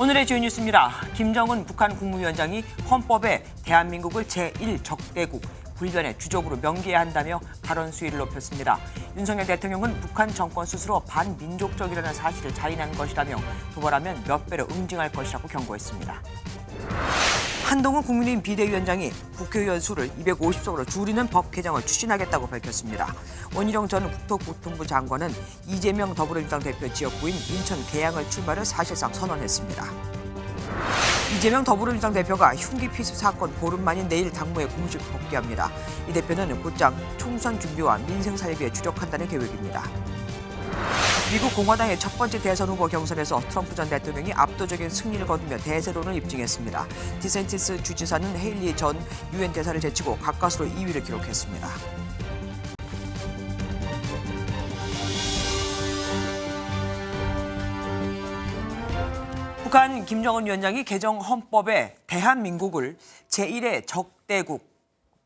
오늘의 주요 뉴스입니다. 김정은 북한 국무위원장이 헌법에 대한민국을 제1적대국, 불변의 주적으로 명기해야 한다며 발언 수위를 높였습니다. 윤석열 대통령은 북한 정권 스스로 반민족적이라는 사실을 자인한 것이라며 도발하면 몇 배로 응징할 것이라고 경고했습니다. 한동훈 국민의힘 비대위원장이 국회의원 수를 250석으로 줄이는 법 개정을 추진하겠다고 밝혔습니다. 원희룡 전 국토교통부 장관은 이재명 더불어민주당 대표 지역구인 인천 계양을 출마를 사실상 선언했습니다. 이재명 더불어민주당 대표가 흉기 피습 사건 보름 만인 내일 당무에 공식 복귀합니다. 이 대표는 곧장 총선 준비와 민생 살리기에 주력한다는 계획입니다. 미국 공화당의 첫 번째 대선 후보 경선에서 트럼프 전 대통령이 압도적인 승리를 거두며 대세론을 입증했습니다. 디센티스 주지사는 헤일리 전 유엔 대사를 제치고 가까스로 2위를 기록했습니다. 북한 김정은 위원장이 개정 헌법에 대한민국을 제1의 적대국,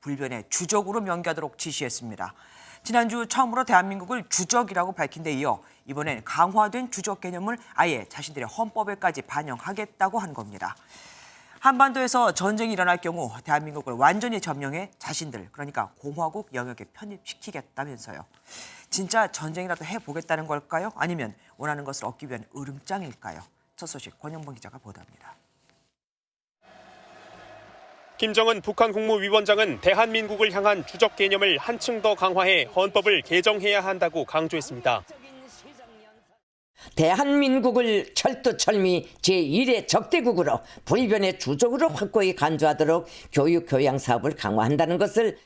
불변의 주적으로 명기하도록 지시했습니다. 지난주 처음으로 대한민국을 주적이라고 밝힌 데 이어 이번엔 강화된 주적 개념을 아예 자신들의 헌법에까지 반영하겠다고 한 겁니다. 한반도에서 전쟁이 일어날 경우 대한민국을 완전히 점령해 자신들, 그러니까 공화국 영역에 편입시키겠다면서요. 진짜 전쟁이라도 해보겠다는 걸까요? 아니면 원하는 것을 얻기 위한 으름장일까요? 첫 소식 권영범 기자가 보도합니다. 김정은 북한 국무위원장은 대한민국을 향한 주적 개념을 한층 더 강화해 헌법을 개정해야 한다고 강조했습니다. 대한민국을 철두철미 제1의 적대국으로 불변의 주적으로 확고히 간주하도록 교육 교양 사업을 강화한다는 것을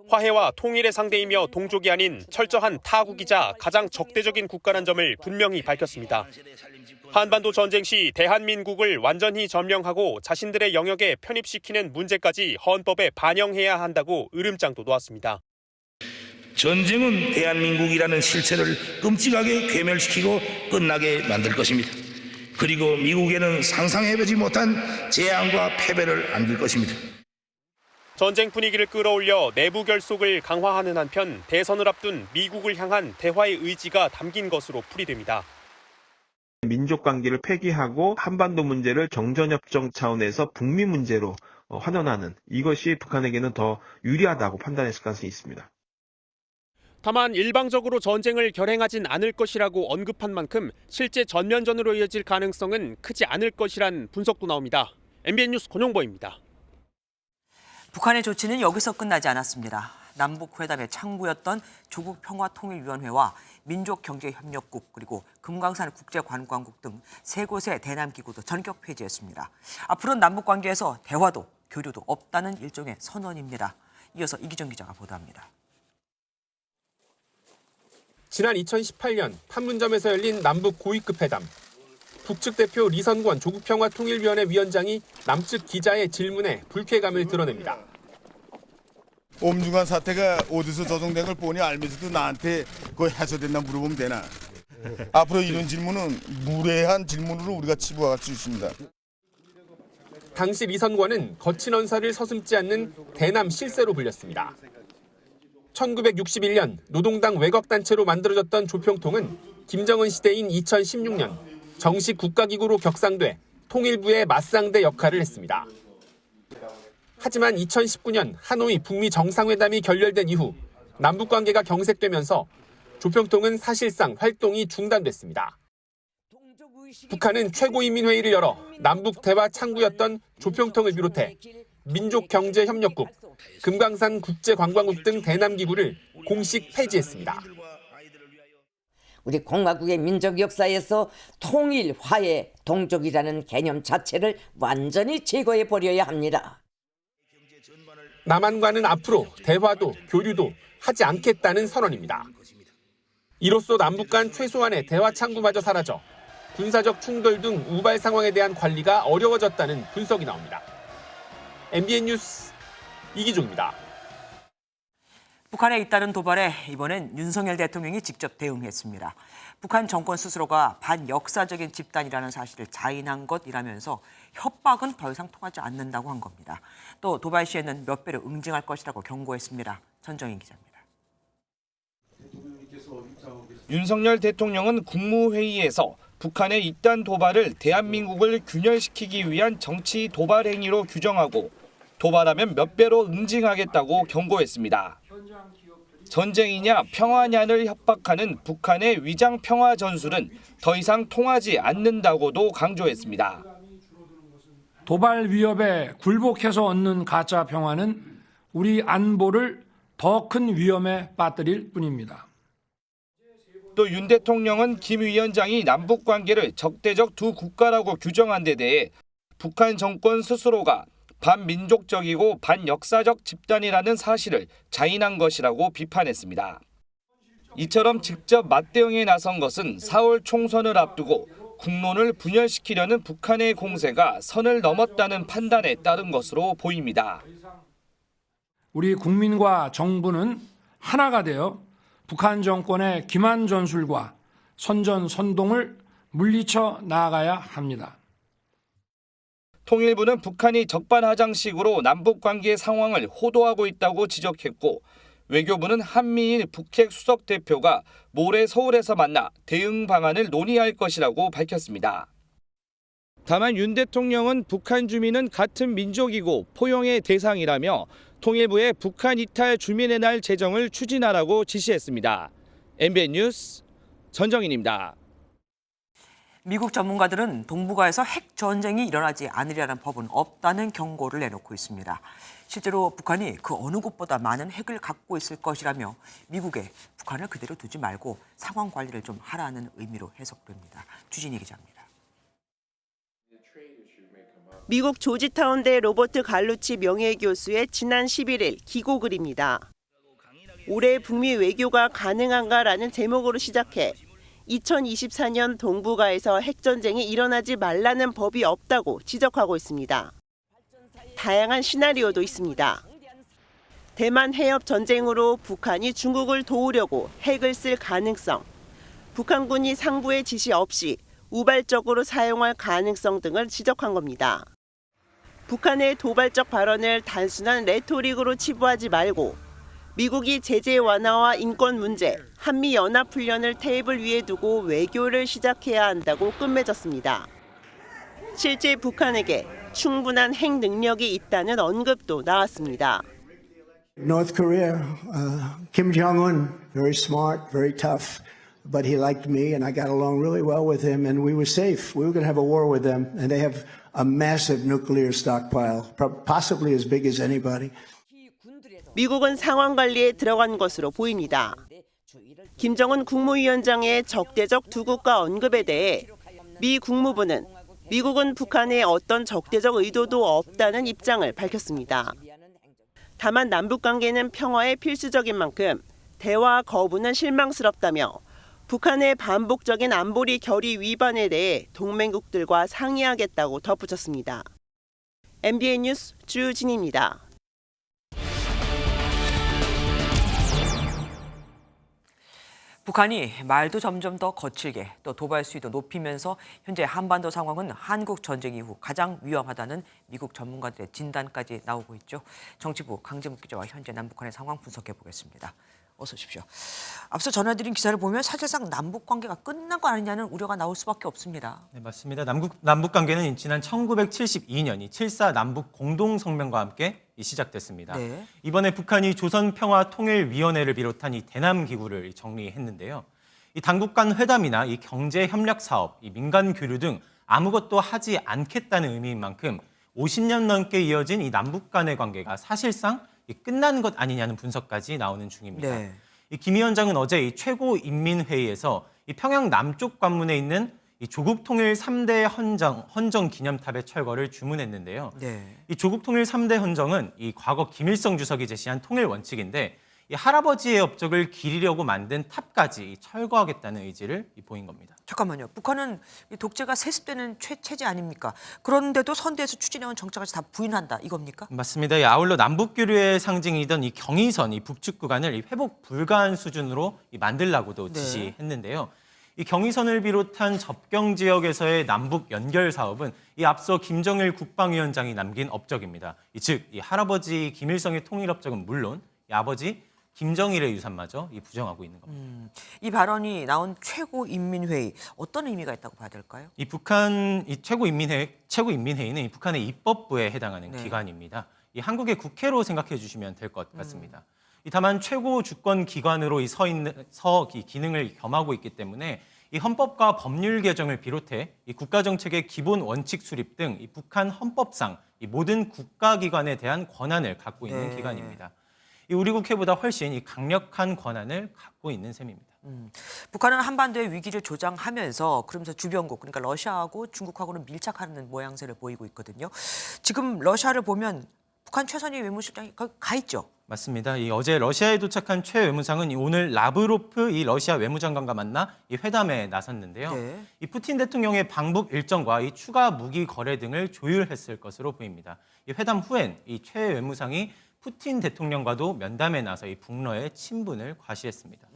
화해와 통일의 상대이며 동족이 아닌 철저한 타국이자 가장 적대적인 국가란 점을 분명히 밝혔습니다. 한반도 전쟁 시 대한민국을 완전히 점령하고 자신들의 영역에 편입시키는 문제까지 헌법에 반영해야 한다고 으름장도 놓았습니다. 전쟁은 대한민국이라는 실체를 끔찍하게 괴멸시키고 끝나게 만들 것입니다. 그리고 미국에는 상상해보지 못한 재앙과 패배를 안길 것입니다. 전쟁 분위기를 끌어올려 내부 결속을 강화하는 한편 대선을 앞둔 미국을 향한 대화의 의지가 담긴 것으로 풀이됩니다. 민족 관계를 폐기하고 한반도 문제를 정전협정 차원에서 북미 문제로 환원하는 이것이 북한에게는 더 유리하다고 판단했을 가능성이 있습니다. 다만 일방적으로 전쟁을 결행하진 않을 것이라고 언급한 만큼 실제 전면전으로 이어질 가능성은 크지 않을 것이란 분석도 나옵니다. MBN 뉴스 권용보입니다. 북한의 조치는 여기서 끝나지 않았습니다. 남북회담의 창구였던 조국평화통일위원회와 민족경제협력국 그리고 금강산 국제관광국 등 세 곳의 대남기구도 전격 폐지했습니다. 앞으로는 남북관계에서 대화도 교류도 없다는 일종의 선언입니다. 이어서 이기정 기자가 보도합니다. 지난 2018년 판문점에서 열린 남북 고위급 회담. 북측 대표 리선권 조국평화통일위원회 위원장이 남측 기자의 질문에 불쾌감을 드러냅니다. 엄중한 사태가 어디서 조성된 걸 보니 알면서도 나한테 그거 해소됐나 물어보면 되나. 앞으로 이런 질문은 무례한 질문으로 우리가 치부할 수 있습니다. 당시 리선권은 거친 언사를 서슴지 않는 대남 실세로 불렸습니다. 1961년 노동당 외곽단체로 만들어졌던 조평통은 김정은 시대인 2016년 정식 국가기구로 격상돼 통일부의 맞상대 역할을 했습니다. 하지만 2019년 하노이 북미 정상회담이 결렬된 이후 남북관계가 경색되면서 조평통은 사실상 활동이 중단됐습니다. 북한은 최고인민회의를 열어 남북 대화 창구였던 조평통을 비롯해 민족경제협력국, 금강산 국제관광국 등 대남기구를 공식 폐지했습니다. 우리 공화국의 민족 역사에서 통일, 화해, 동족이라는 개념 자체를 완전히 제거해 버려야 합니다. 남한과는 앞으로 대화도 교류도 하지 않겠다는 선언입니다. 이로써 남북 간 최소한의 대화 창구마저 사라져 군사적 충돌 등 우발 상황에 대한 관리가 어려워졌다는 분석이 나옵니다. MBN 뉴스 이기종입니다. 북한에 잇따른 도발에 이번엔 윤석열 대통령이 직접 대응했습니다. 북한 정권 스스로가 반역사적인 집단이라는 사실을 자인한 것이라면서 협박은 더 이상 통하지 않는다고 한 겁니다. 또 도발 시에는 몇 배로 응징할 것이라고 경고했습니다. 전정인 기자입니다. 윤석열 대통령은 국무회의에서 북한의 이딴 도발을 대한민국을 균열시키기 위한 정치 도발 행위로 규정하고 도발하면 몇 배로 응징하겠다고 경고했습니다. 전쟁이냐 평화냐를 협박하는 북한의 위장 평화 전술은 더 이상 통하지 않는다고도 강조했습니다. 도발 위협에 굴복해서 얻는 가짜 평화는 우리 안보를 더 큰 위험에 빠뜨릴 뿐입니다. 또 윤 대통령은 김 위원장이 남북 관계를 적대적 두 국가라고 규정한 데 대해 북한 정권 스스로가 반민족적이고 반역사적 집단이라는 사실을 자인한 것이라고 비판했습니다. 이처럼 직접 맞대응에 나선 것은 4월 총선을 앞두고 국론을 분열시키려는 북한의 공세가 선을 넘었다는 판단에 따른 것으로 보입니다. 우리 국민과 정부는 하나가 되어 북한 정권의 기만 전술과 선전선동을 물리쳐 나아가야 합니다. 통일부는 북한이 적반하장식으로 남북관계 상황을 호도하고 있다고 지적했고 외교부는 한미일 북핵 수석 대표가 모레 서울에서 만나 대응 방안을 논의할 것이라고 밝혔습니다. 다만 윤 대통령은 북한 주민은 같은 민족이고 포용의 대상이라며 통일부에 북한 이탈 주민의 날 제정을 추진하라고 지시했습니다. MBN 뉴스 전정인입니다. 미국 전문가들은 동북아에서 핵 전쟁이 일어나지 않으리라는 법은 없다는 경고를 내놓고 있습니다. 실제로 북한이 그 어느 곳보다 많은 핵을 갖고 있을 것이라며 미국에 북한을 그대로 두지 말고 상황 관리를 좀 하라는 의미로 해석됩니다. 주진희 기자입니다. 미국 조지타운대 로버트 갈루치 명예교수의 지난 11일 기고글입니다. 올해 북미 외교가 가능한가라는 제목으로 시작해 2024년 동북아에서 핵전쟁이 일어나지 말라는 법이 없다고 지적하고 있습니다. 다양한 시나리오도 있습니다. 대만 해협 전쟁으로 북한이 중국을 도우려고 핵을 쓸 가능성, 북한군이 상부의 지시 없이 우발적으로 사용할 가능성 등을 지적한 겁니다. 북한의 도발적 발언을 단순한 레토릭으로 치부하지 말고 미국이 제재 완화와 인권 문제, 한미 연합 훈련을 테이블 위에 두고 외교를 시작해야 한다고 끝맺었습니다. 실제 북한에게 충분한 핵 능력이 있다는 언급도 나왔습니다. North Korea, Kim Jong-un, very smart, very tough, but he liked me and I got along really well with him and we were safe. We were going to have a war with them and they have a massive nuclear stockpile, possibly as big as anybody. 미국은 상황 관리에 들어간 것으로 보입니다. 김정은 국무위원장의 적대적 두 국가 언급에 대해 미 국무부는 미국은 북한에 어떤 적대적 의도도 없다는 입장을 밝혔습니다. 다만 남북 관계는 평화에 필수적인 만큼 대화 거부는 실망스럽다며 북한의 반복적인 안보리 결의 위반에 대해 동맹국들과 상의하겠다고 덧붙였습니다. MBN 뉴스 주진희입니다. 북한이 말도 점점 더 거칠게 또 도발 수위도 높이면서 현재 한반도 상황은 한국 전쟁 이후 가장 위험하다는 미국 전문가들의 진단까지 나오고 있죠. 정치부 강재묵 기자와 현재 남북한의 상황 분석해 보겠습니다. 어서 오십시오. 앞서 전해드린 기사를 보면 사실상 남북 관계가 끝난 거 아니냐는 우려가 나올 수밖에 없습니다. 네, 맞습니다. 남북 관계는 지난 1972년 7.4 남북 공동성명과 함께 시작됐습니다. 네. 이번에 북한이 조선평화통일위원회를 비롯한 이 대남기구를 정리했는데요. 이 당국 간 회담이나 이 경제협력사업, 이 민간 교류 등 아무것도 하지 않겠다는 의미인 만큼 50년 넘게 이어진 이 남북 간의 관계가 사실상 끝나는 것 아니냐는 분석까지 나오는 중입니다. 네. 김 위원장은 어제 이 최고인민회의에서 이 평양 남쪽 관문에 있는 이 조국 통일 3대 헌정 기념탑의 철거를 주문했는데요. 네. 이 조국 통일 3대 헌정은 이 과거 김일성 주석이 제시한 통일 원칙인데 이 할아버지의 업적을 기리려고 만든 탑까지 철거하겠다는 의지를 보인 겁니다. 잠깐만요. 북한은 독재가 세습되는 체제 아닙니까? 그런데도 선대에서 추진해온 정책까지 다 부인한다 이겁니까? 맞습니다. 아울러 남북 교류의 상징이던 이 경의선, 이 북측 구간을 회복 불가한 수준으로 만들라고도 지시했는데요. 이 경의선을 비롯한 접경 지역에서의 남북 연결 사업은 이 앞서 김정일 국방위원장이 남긴 업적입니다. 즉, 이 할아버지 김일성의 통일 업적은 물론 이 아버지 김정일의 유산마저 부정하고 있는 겁니다. 이 발언이 나온 최고인민회의 어떤 의미가 있다고 봐야 될까요? 이 북한 최고인민회의는 이 북한의 입법부에 해당하는 네. 기관입니다. 이 한국의 국회로 생각해 주시면 될 것 같습니다. 다만 최고 주권 기관으로 이 기능을 겸하고 있기 때문에 이 헌법과 법률 개정을 비롯해 이 국가 정책의 기본 원칙 수립 등 이 북한 헌법상 이 모든 국가기관에 대한 권한을 갖고 있는 네. 기관입니다. 이 우리 국회보다 훨씬 이 강력한 권한을 갖고 있는 셈입니다. 북한은 한반도의 위기를 조장하면서 그러면서 주변국 그러니까 러시아하고 중국하고는 밀착하는 모양새를 보이고 있거든요. 지금 러시아를 보면 북한 최선희 외무실장이 거기 가 있죠. 맞습니다. 어제 러시아에 도착한 최 외무상은 오늘 라브로프 이 러시아 외무장관과 만나 이 회담에 나섰는데요. 네. 이 푸틴 대통령의 방북 일정과 이 추가 무기 거래 등을 조율했을 것으로 보입니다. 이 회담 후엔 이 최 외무상이 푸틴 대통령과도 면담에 나서 이 북러의 친분을 과시했습니다.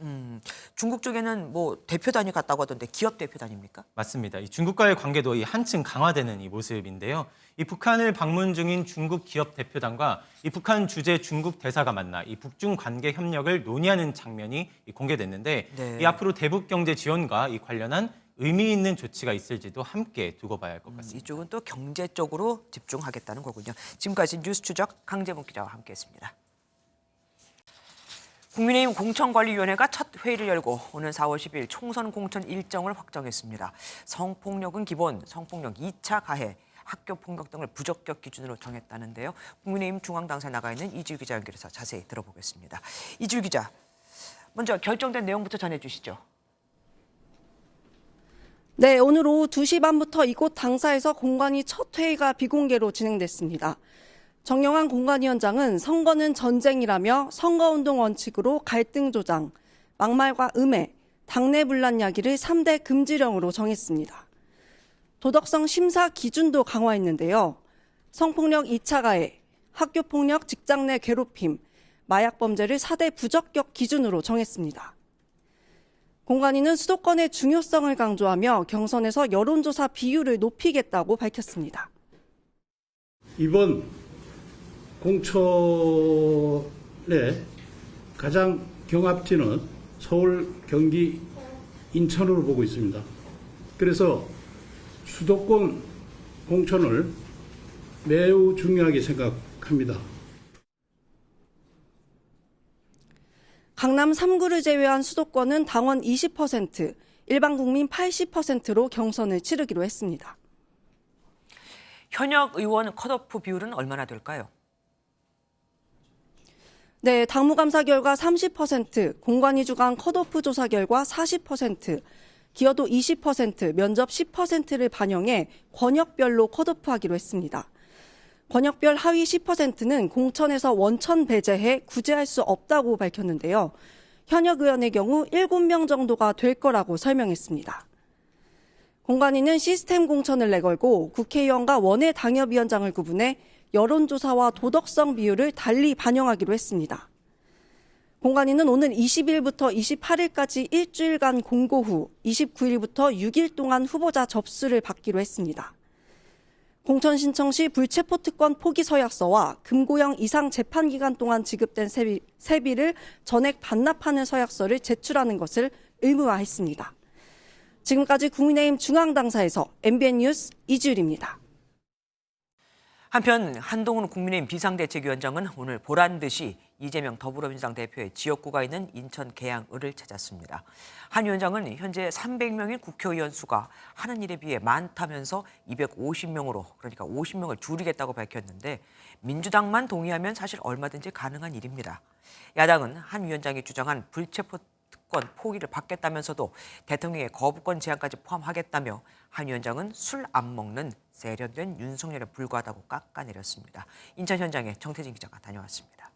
중국 쪽에는 뭐 대표단이 갔다고 하던데 기업 대표단입니까? 맞습니다. 이 중국과의 관계도 한층 강화되는 이 모습인데요. 이 북한을 방문 중인 중국 기업 대표단과 이 북한 주재 중국 대사가 만나 이 북중 관계 협력을 논의하는 장면이 공개됐는데 네. 이 앞으로 대북 경제 지원과 이 관련한 의미 있는 조치가 있을지도 함께 두고 봐야 할 것 같습니다. 이쪽은 또 경제 쪽으로 집중하겠다는 거군요. 지금까지 뉴스 추적 강재문 기자와 함께했습니다. 국민의힘 공천관리위원회가 첫 회의를 열고 오는 4월 10일 총선 공천 일정을 확정했습니다. 성폭력은 기본, 성폭력 2차 가해, 학교폭력 등을 부적격 기준으로 정했다는데요. 국민의힘 중앙당사에 나가 있는 이주일 기자 연결해서 자세히 들어보겠습니다. 이주일 기자, 먼저 결정된 내용부터 전해주시죠. 네, 오늘 오후 2시 반부터 이곳 당사에서 공관위 첫 회의가 비공개로 진행됐습니다. 정영환 공관위원장은 선거는 전쟁이라며 선거운동 원칙으로 갈등 조장, 막말과 음해, 당내 분란 야기를 3대 금지령으로 정했습니다. 도덕성 심사 기준도 강화했는데요. 성폭력 2차 가해, 학교폭력, 직장 내 괴롭힘, 마약 범죄를 4대 부적격 기준으로 정했습니다. 공관위는 수도권의 중요성을 강조하며 경선에서 여론조사 비율을 높이겠다고 밝혔습니다. 이번 공천의 가장 경합지는 서울, 경기, 인천으로 보고 있습니다. 그래서 수도권 공천을 매우 중요하게 생각합니다. 강남 3구를 제외한 수도권은 당원 20%, 일반 국민 80%로 경선을 치르기로 했습니다. 현역 의원 컷오프 비율은 얼마나 될까요? 네, 당무감사 결과 30%, 공관위 주관 컷오프 조사 결과 40%, 기여도 20%, 면접 10%를 반영해 권역별로 컷오프하기로 했습니다. 권역별 하위 10%는 공천에서 원천 배제해 구제할 수 없다고 밝혔는데요. 현역 의원의 경우 7명 정도가 될 거라고 설명했습니다. 공관위는 시스템 공천을 내걸고 국회의원과 원외 당협위원장을 구분해 여론조사와 도덕성 비율을 달리 반영하기로 했습니다. 공관위는 오는 20일부터 28일까지 일주일간 공고 후 29일부터 6일 동안 후보자 접수를 받기로 했습니다. 공천 신청 시 불체포 특권 포기 서약서와 금고형 이상 재판 기간 동안 지급된 세비를 전액 반납하는 서약서를 제출하는 것을 의무화했습니다. 지금까지 국민의힘 중앙당사에서 MBN 뉴스 이주일입니다. 한편 한동훈 국민의힘 비상대책위원장은 오늘 보란듯이 이재명 더불어민주당 대표의 지역구가 있는 인천 계양을을 찾았습니다. 한 위원장은 현재 300명인 국회의원 수가 하는 일에 비해 많다면서 250명으로 그러니까 50명을 줄이겠다고 밝혔는데 민주당만 동의하면 사실 얼마든지 가능한 일입니다. 야당은 한 위원장이 주장한 불체포 특권 포기를 받겠다면서도 대통령의 거부권 제한까지 포함하겠다며 한 위원장은 술 안 먹는 세련된 윤석열에 불과하다고 깎아내렸습니다. 인천 현장에 정태진 기자가 다녀왔습니다.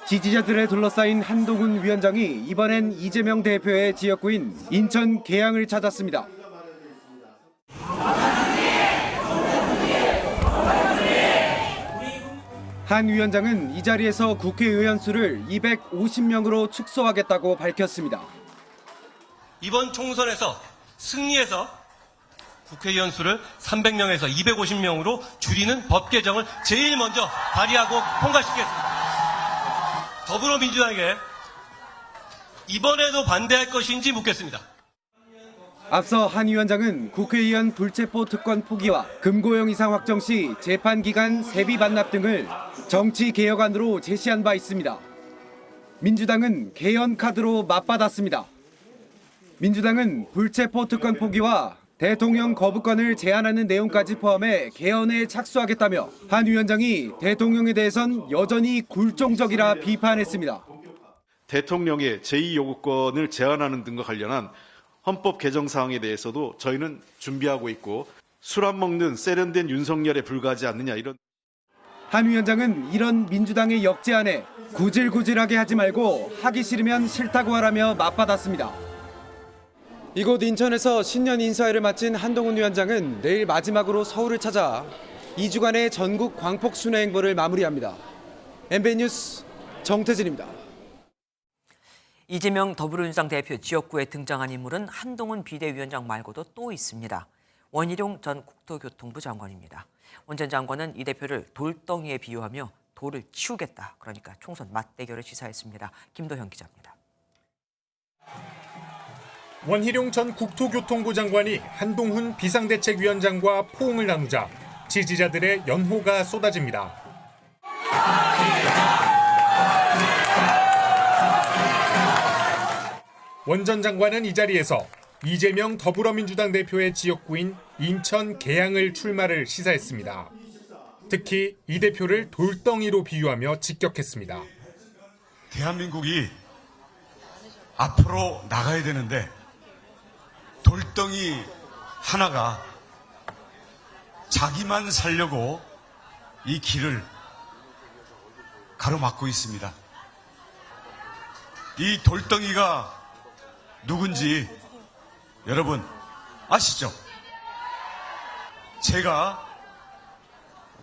지지자들에 둘러싸인 한동훈 위원장이 이번엔 이재명 대표의 지역구인 인천 계양을 찾았습니다. 한 위원장은 이 자리에서 국회의원 수를 250명으로 축소하겠다고 밝혔습니다. 이번 총선에서 승리해서 국회의원 수를 300명에서 250명으로 줄이는 법 개정을 제일 먼저 발의하고 통과시키겠습니다. 더불어민주당에게 이번에도 반대할 것인지 묻겠습니다. 앞서 한 위원장은 국회의원 불체포 특권 포기와 금고형 이상 확정 시 재판 기간 세비 반납 등을 정치 개혁안으로 제시한 바 있습니다. 민주당은 개헌 카드로 맞받았습니다. 민주당은 불체포 특권 포기와 대통령 거부권을 제한하는 내용까지 포함해 개헌에 착수하겠다며 한 위원장이 대통령에 대해선 여전히 굴종적이라 비판했습니다. 대통령의 제2요구권을 제한하는 등과 관련한 헌법 개정 사항에 대해서도 저희는 준비하고 있고 술 안 먹는 세련된 윤석열에 불과하지 않느냐 이런. 한 위원장은 이런 민주당의 역제안에 구질구질하게 하지 말고 하기 싫으면 싫다고 하라며 맞받았습니다. 이곳 인천에서 신년 인사회를 마친 한동훈 위원장은 내일 마지막으로 서울을 찾아 2주간의 전국 광폭 순회 행보를 마무리합니다. MBN 뉴스 정태진입니다. 이재명 더불어민주당 대표 지역구에 등장한 인물은 한동훈 비대위원장 말고도 또 있습니다. 원희룡 전 국토교통부 장관입니다. 원 전 장관은 이 대표를 돌덩이에 비유하며 돌을 치우겠다. 그러니까 총선 맞대결을 시사했습니다. 김도현 기자입니다. 원희룡 전 국토교통부 장관이 한동훈 비상대책위원장과 포옹을 나누자 지지자들의 연호가 쏟아집니다. 원 전 장관은 이 자리에서 이재명 더불어민주당 대표의 지역구인 인천 계양을 출마를 시사했습니다. 특히 이 대표를 돌덩이로 비유하며 직격했습니다. 대한민국이 앞으로 나가야 되는데 돌덩이 하나가 자기만 살려고 이 길을 가로막고 있습니다. 이 돌덩이가 누군지 여러분 아시죠? 제가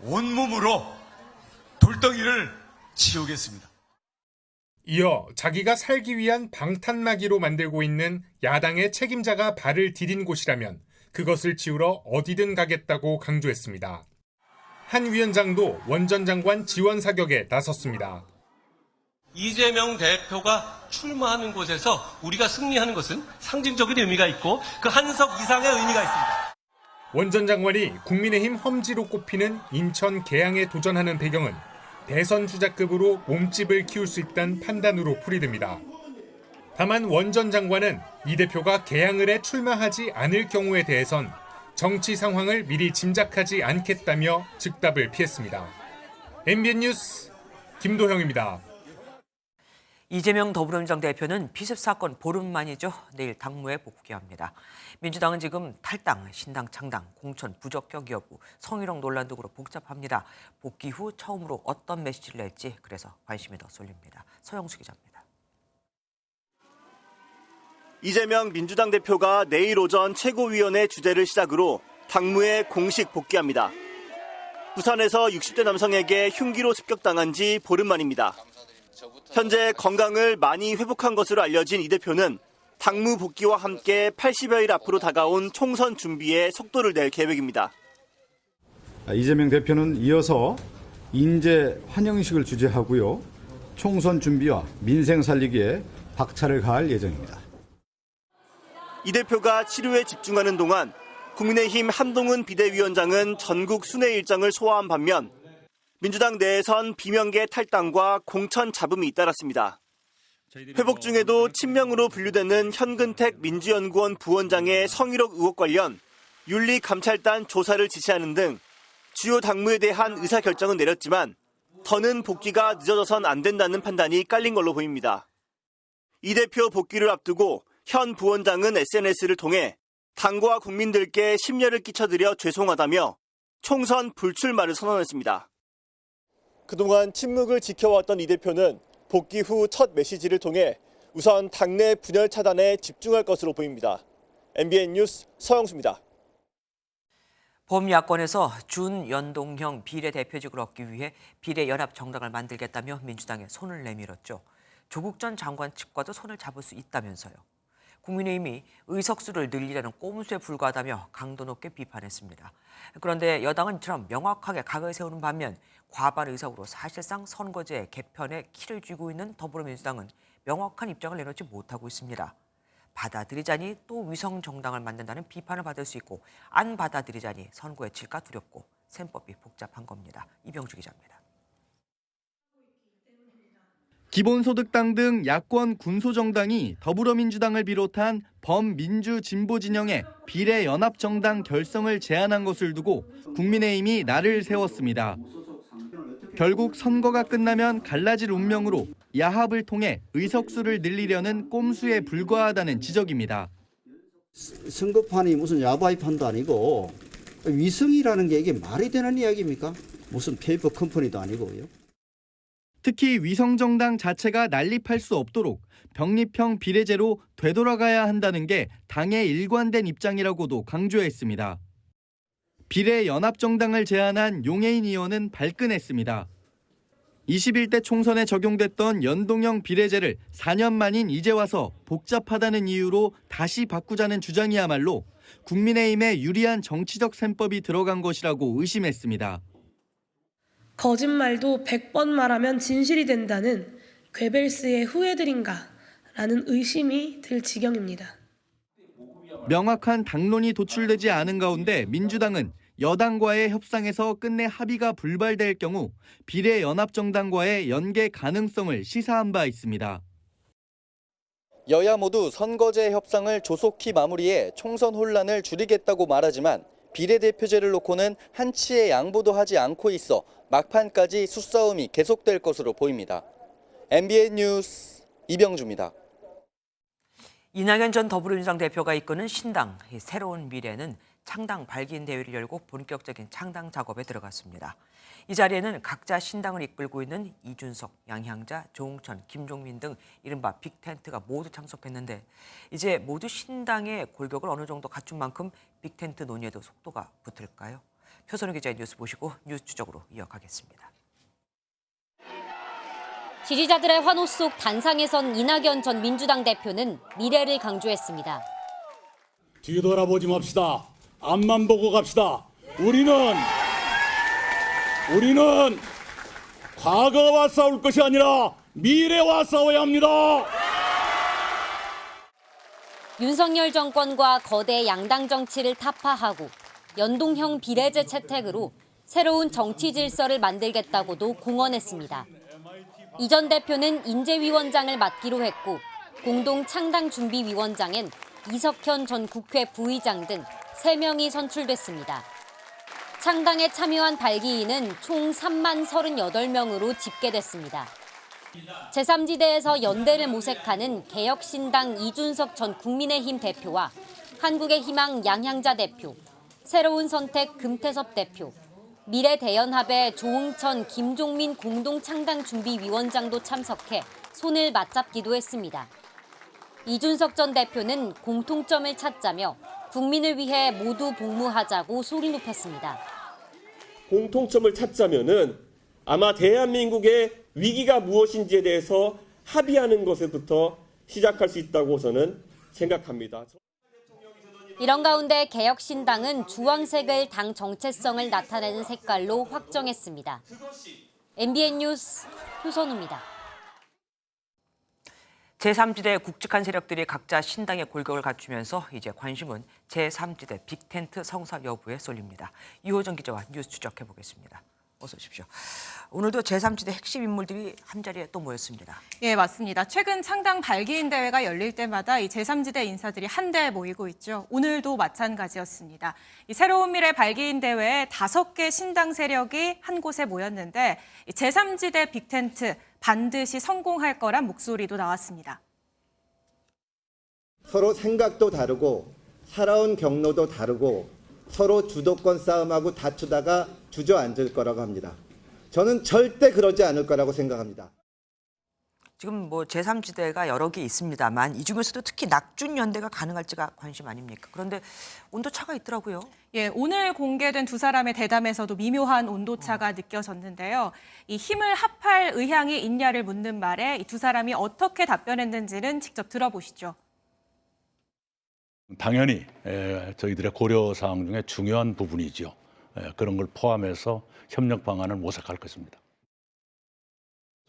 온몸으로 돌덩이를 치우겠습니다. 이어 자기가 살기 위한 방탄막이로 만들고 있는 야당의 책임자가 발을 디딘 곳이라면 그것을 치우러 어디든 가겠다고 강조했습니다. 한 위원장도 원 전 장관 지원 사격에 나섰습니다. 이재명 대표가 출마하는 곳에서 우리가 승리하는 것은 상징적인 의미가 있고 그 한석 이상의 의미가 있습니다. 원 전 장관이 국민의힘 험지로 꼽히는 인천 계양에 도전하는 배경은 대선 주자급으로 몸집을 키울 수 있다는 판단으로 풀이됩니다. 다만 원 전 장관은 이 대표가 계양을에 출마하지 않을 경우에 대해선 정치 상황을 미리 짐작하지 않겠다며 즉답을 피했습니다. MBN 뉴스 김도형입니다. 이재명 더불어민주당 대표는 피습 사건 보름 만이죠. 내일 당무에 복귀합니다. 민주당은 지금 탈당, 신당 창당, 공천 부적격 여부, 성희롱 논란 등으로 복잡합니다. 복귀 후 처음으로 어떤 메시지를 낼지 그래서 관심이 더 쏠립니다. 서영수 기자입니다. 이재명 민주당 대표가 내일 오전 최고위원회 주재를 시작으로 당무에 공식 복귀합니다. 부산에서 60대 남성에게 흉기로 습격당한 지 보름 만입니다. 현재 건강을 많이 회복한 것으로 알려진 이 대표는 당무 복귀와 함께 80여일 앞으로 다가온 총선 준비에 속도를 낼 계획입니다. 이재명 대표는 이어서 인재 환영식을 주재하고요. 총선 준비와 민생 살리기에 박차를 가할 예정입니다. 이 대표가 치료에 집중하는 동안 국민의힘 한동훈 비대위원장은 전국 순회 일정을 소화한 반면 민주당 내에선 비명계 탈당과 공천 잡음이 잇따랐습니다. 회복 중에도 친명으로 분류되는 현근택 민주연구원 부원장의 성희롱 의혹 관련 윤리감찰단 조사를 지시하는 등 주요 당무에 대한 의사결정은 내렸지만 더는 복귀가 늦어져선 안 된다는 판단이 깔린 걸로 보입니다. 이 대표 복귀를 앞두고 현 부원장은 SNS를 통해 당과 국민들께 심려를 끼쳐드려 죄송하다며 총선 불출마를 선언했습니다. 그동안 침묵을 지켜왔던 이 대표는 복귀 후 첫 메시지를 통해 우선 당내 분열 차단에 집중할 것으로 보입니다. MBN 뉴스 서영수입니다. 범야권에서 준연동형 비례대표직을 얻기 위해 비례연합정당을 만들겠다며 민주당에 손을 내밀었죠. 조국 전 장관 측과도 손을 잡을 수 있다면서요. 국민의힘이 의석수를 늘리려는 꼼수에 불과하다며 강도 높게 비판했습니다. 그런데 여당은 이처럼 명확하게 각을 세우는 반면 과반 의석으로 사실상 선거제 개편에 키를 쥐고 있는 더불어민주당은 명확한 입장을 내놓지 못하고 있습니다. 받아들이자니 또 위성 정당을 만든다는 비판을 받을 수 있고 안 받아들이자니 선거에 질까 두렵고 셈법이 복잡한 겁니다. 이병주 기자입니다. 기본소득당 등 야권 군소정당이 더불어민주당을 비롯한 범민주 진보 진영의 비례연합정당 결성을 제안한 것을 두고 국민의힘이 날을 세웠습니다. 결국 선거가 끝나면 갈라질 운명으로 야합을 통해 의석수를 늘리려는 꼼수에 불과하다는 지적입니다. 선거판이 무슨 야바이판도 아니고 위성이라는 게 이게 말이 되는 이야기입니까? 무슨 페이퍼 컴퍼니도 아니고요. 특히 위성정당 자체가 난립할 수 없도록 병립형 비례제로 되돌아가야 한다는 게 당의 일관된 입장이라고도 강조했습니다. 비례연합정당을 제안한 용해인 의원은 발끈했습니다. 21대 총선에 적용됐던 연동형 비례제를 4년 만인 이제 와서 복잡하다는 이유로 다시 바꾸자는 주장이야말로 국민의힘에 유리한 정치적 셈법이 들어간 것이라고 의심했습니다. 거짓말도 100번 말하면 진실이 된다는 괴벨스의 후예들인가라는 의심이 들 지경입니다. 명확한 당론이 도출되지 않은 가운데 민주당은 여당과의 협상에서 끝내 합의가 불발될 경우 비례연합정당과의 연계 가능성을 시사한 바 있습니다. 여야 모두 선거제 협상을 조속히 마무리해 총선 혼란을 줄이겠다고 말하지만 비례대표제를 놓고는 한치의 양보도 하지 않고 있어 막판까지 수싸움이 계속될 것으로 보입니다. MBN 뉴스 이병주입니다. 이낙연 전 더불어민주당 대표가 이끄는 신당 새로운 미래는 창당 발기인 대회를 열고 본격적인 창당 작업에 들어갔습니다. 이 자리에는 각자 신당을 이끌고 있는 이준석, 양향자, 조응천, 김종민 등 이른바 빅텐트가 모두 참석했는데 이제 모두 신당의 골격을 어느 정도 갖춘 만큼 빅텐트 논의에도 속도가 붙을까요? 표선우 기자의 뉴스 보시고 뉴스 추적으로 이어가겠습니다. 지지자들의 환호 속 단상에 선 이낙연 전 민주당 대표는 미래를 강조했습니다. 뒤돌아보지 맙시다. 앞만 보고 갑시다. 우리는 과거와 싸울 것이 아니라 미래와 싸워야 합니다. 윤석열 정권과 거대 양당 정치를 타파하고 연동형 비례제 채택으로 새로운 정치 질서를 만들겠다고도 공언했습니다. 이 전 대표는 인재위원장을 맡기로 했고 공동 창당준비위원장엔 이석현 전 국회 부의장 등 3명이 선출됐습니다. 창당에 참여한 발기인은 총 3만 38명으로 집계됐습니다. 제3지대에서 연대를 모색하는 개혁신당 이준석 전 국민의힘 대표와 한국의 희망 양향자 대표, 새로운 선택 금태섭 대표, 미래대연합의 조응천, 김종민 공동창당준비위원장도 참석해 손을 맞잡기도 했습니다. 이준석 전 대표는 공통점을 찾자며 국민을 위해 모두 복무하자고 소리 높였습니다. 공통점을 찾자면은 아마 대한민국의 위기가 무엇인지에 대해서 합의하는 것부터 시작할 수 있다고 저는 생각합니다. 이런 가운데 개혁신당은 주황색을 당 정체성을 나타내는 색깔로 확정했습니다. MBN 뉴스 표선우입니다. 제3지대 굵직한 세력들이 각자 신당의 골격을 갖추면서 이제 관심은 제3지대 빅텐트 성사 여부에 쏠립니다. 이호정 기자와 뉴스 추적해보겠습니다. 어서 오십시오. 오늘도 제3지대 핵심 인물들이 한자리에 또 모였습니다. 예, 맞습니다. 최근 창당 발기인 대회가 열릴 때마다 이 제3지대 인사들이 한데 모이고 있죠. 오늘도 마찬가지였습니다. 이 새로운 미래 발기인 대회에 5개 신당 세력이 한 곳에 모였는데 이 제3지대 빅텐트 반드시 성공할 거란 목소리도 나왔습니다. 서로 생각도 다르고 살아온 경로도 다르고 서로 주도권 싸움하고 다투다가 주저앉을 거라고 합니다. 저는 절대 그러지 않을 거라고 생각합니다. 지금 뭐 제3지대가 여러 개 있습니다만 이 중에서도 특히 낙준연대가 가능할지가 관심 아닙니까? 그런데 온도차가 있더라고요. 예, 오늘 공개된 두 사람의 대담에서도 미묘한 온도차가 느껴졌는데요. 이 힘을 합할 의향이 있냐를 묻는 말에 이 두 사람이 어떻게 답변했는지는 직접 들어보시죠. 당연히 저희들의 고려 사항 중에 중요한 부분이죠. 그런 걸 포함해서 협력 방안을 모색할 것입니다.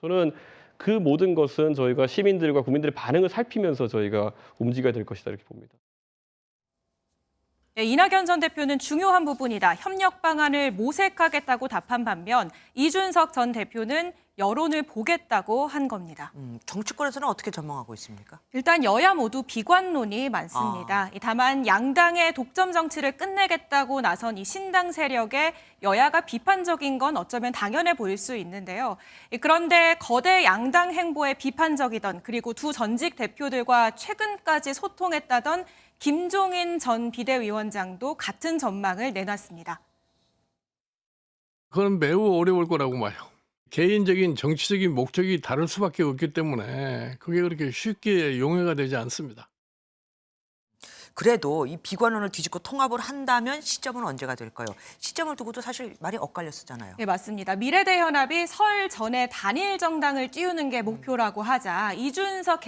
저는 그 모든 것은 저희가 시민들과 국민들의 반응을 살피면서 저희가 움직여야 될 것이다 이렇게 봅니다. 네, 이낙연 전 대표는 중요한 부분이다. 협력 방안을 모색하겠다고 답한 반면 이준석 전 대표는 여론을 보겠다고 한 겁니다. 정치권에서는 어떻게 전망하고 있습니까? 일단 여야 모두 비관론이 많습니다. 다만 양당의 독점 정치를 끝내겠다고 나선 이 신당 세력에 여야가 비판적인 건 어쩌면 당연해 보일 수 있는데요. 그런데 거대 양당 행보에 비판적이던 그리고 두 전직 대표들과 최근까지 소통했다던 김종인 전 비대위원장도 같은 전망을 내놨습니다. 그건 매우 어려울 거라고 봐요. 개인적인 정치적인 목적이 다를 수밖에 없기 때문에 그게 그렇게 쉽게 용해가 되지 않습니다. 그래도 이 비관론을 뒤집고 통합을 한다면 시점은 언제가 될까요? 시점을 두고도 사실 말이 엇갈렸었잖아요. 네, 맞습니다. 미래대연합이 설 전에 단일 정당을 띄우는 게 목표라고 하자 이준석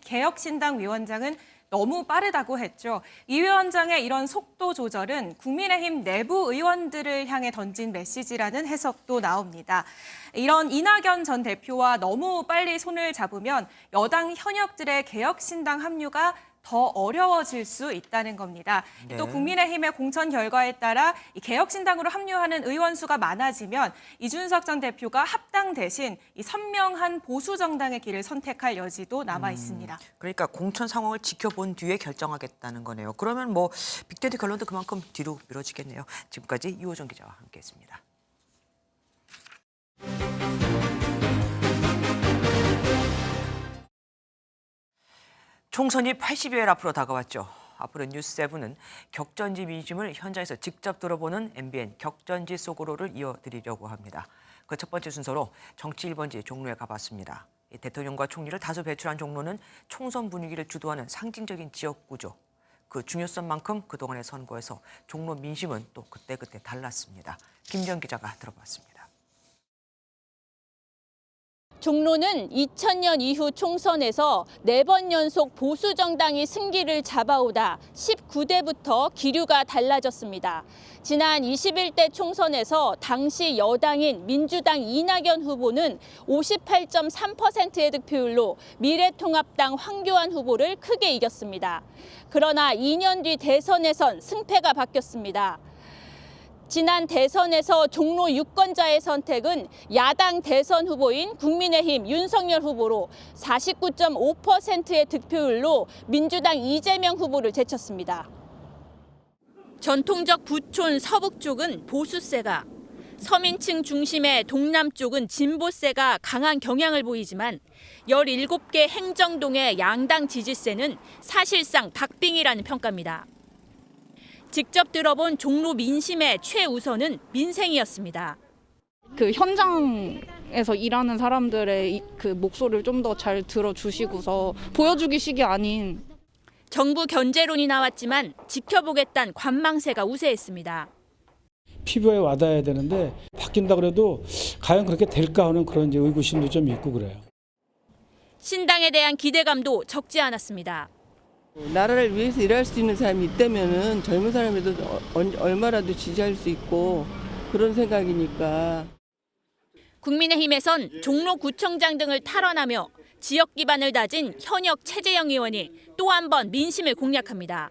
개혁신당 위원장은 너무 빠르다고 했죠. 이 위원장의 이런 속도 조절은 국민의힘 내부 의원들을 향해 던진 메시지라는 해석도 나옵니다. 이런 이낙연 전 대표와 너무 빨리 손을 잡으면 여당 현역들의 개혁신당 합류가 더 어려워질 수 있다는 겁니다. 네. 또 국민의힘의 공천 결과에 따라 이 개혁신당으로 합류하는 의원 수가 많아지면 이준석 전 대표가 합당 대신 이 선명한 보수 정당의 길을 선택할 여지도 남아 있습니다. 그러니까 공천 상황을 지켜본 뒤에 결정하겠다는 거네요. 그러면 뭐 빅데이터 결론도 그만큼 뒤로 미뤄지겠네요. 지금까지 유호정 기자와 함께했습니다. 총선이 80여일 앞으로 다가왔죠. 앞으로 뉴스7은 격전지 민심을 현장에서 직접 들어보는 MBN 격전지 속으로를 이어드리려고 합니다. 그 첫 번째 순서로 정치 1번지 종로에 가봤습니다. 대통령과 총리를 다수 배출한 종로는 총선 분위기를 주도하는 상징적인 지역 구조. 그 중요성만큼 그동안의 선거에서 종로 민심은 또 그때그때 달랐습니다. 김정 기자가 들어봤습니다. 종로는 2000년 이후 총선에서 4번 연속 보수 정당이 승기를 잡아오다 19대부터 기류가 달라졌습니다. 지난 21대 총선에서 당시 여당인 민주당 이낙연 후보는 58.3%의 득표율로 미래통합당 황교안 후보를 크게 이겼습니다. 그러나 2년 뒤 대선에선 승패가 바뀌었습니다. 지난 대선에서 종로 유권자의 선택은 야당 대선 후보인 국민의힘 윤석열 후보로 49.5%의 득표율로 민주당 이재명 후보를 제쳤습니다. 전통적 부촌 서북 쪽은 보수세가, 서민층 중심의 동남 쪽은 진보세가 강한 경향을 보이지만 17개 행정동의 양당 지지세는 사실상 박빙이라는 평가입니다. 직접 들어본 종로 민심의 최우선은 민생이었습니다. 그 현장에서 일하는 사람들의 그 목소리를 좀 더 잘 들어주시고서 보여주기식이 아닌. 정부 견제론이 나왔지만 지켜보겠다는 관망세가 우세했습니다. 피부에 와닿아야 되는데 바뀐다 그래도 과연 그렇게 될까 하는 그런 이제 의구심도 좀 있고 그래요. 신당에 대한 기대감도 적지 않았습니다. 나라를 위해서 일할 수 있는 사람이 있다면은 젊은 사람에도 얼마라도 지지할 수 있고 그런 생각이니까. 국민의힘에선 종로구청장 등을 탈환하며 지역 기반을 다진 현역 최재형 의원이 또 한 번 민심을 공략합니다.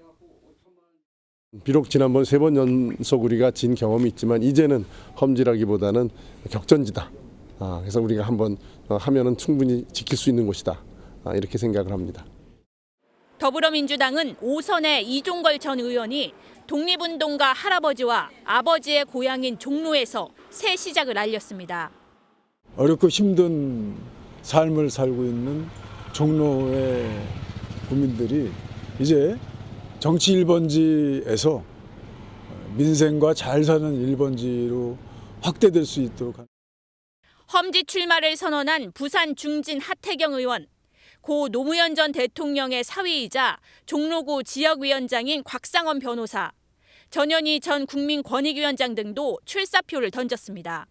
비록 지난번 3번 연속 우리가 진 경험이 있지만 이제는 험지라기보다는 격전지다. 그래서 우리가 한번 하면은 충분히 지킬 수 있는 곳이다. 이렇게 생각을 합니다. 더불어민주당은 5선의 이종걸 전 의원이 독립운동가 할아버지와 아버지의 고향인 종로에서 새 시작을 알렸습니다. 어렵고 힘든 삶을 살고 있는 종로의 국민들이 이제 정치 1번지에서 민생과 잘 사는 1번지로 확대될 수 있도록. 험지 출마를 선언한 부산 중진 하태경 의원. 고 노무현 전 대통령의 사위이자 종로구 지역위원장인 곽상원 변호사, 전현희 전 국민권익위원장 등도 출사표를 던졌습니다.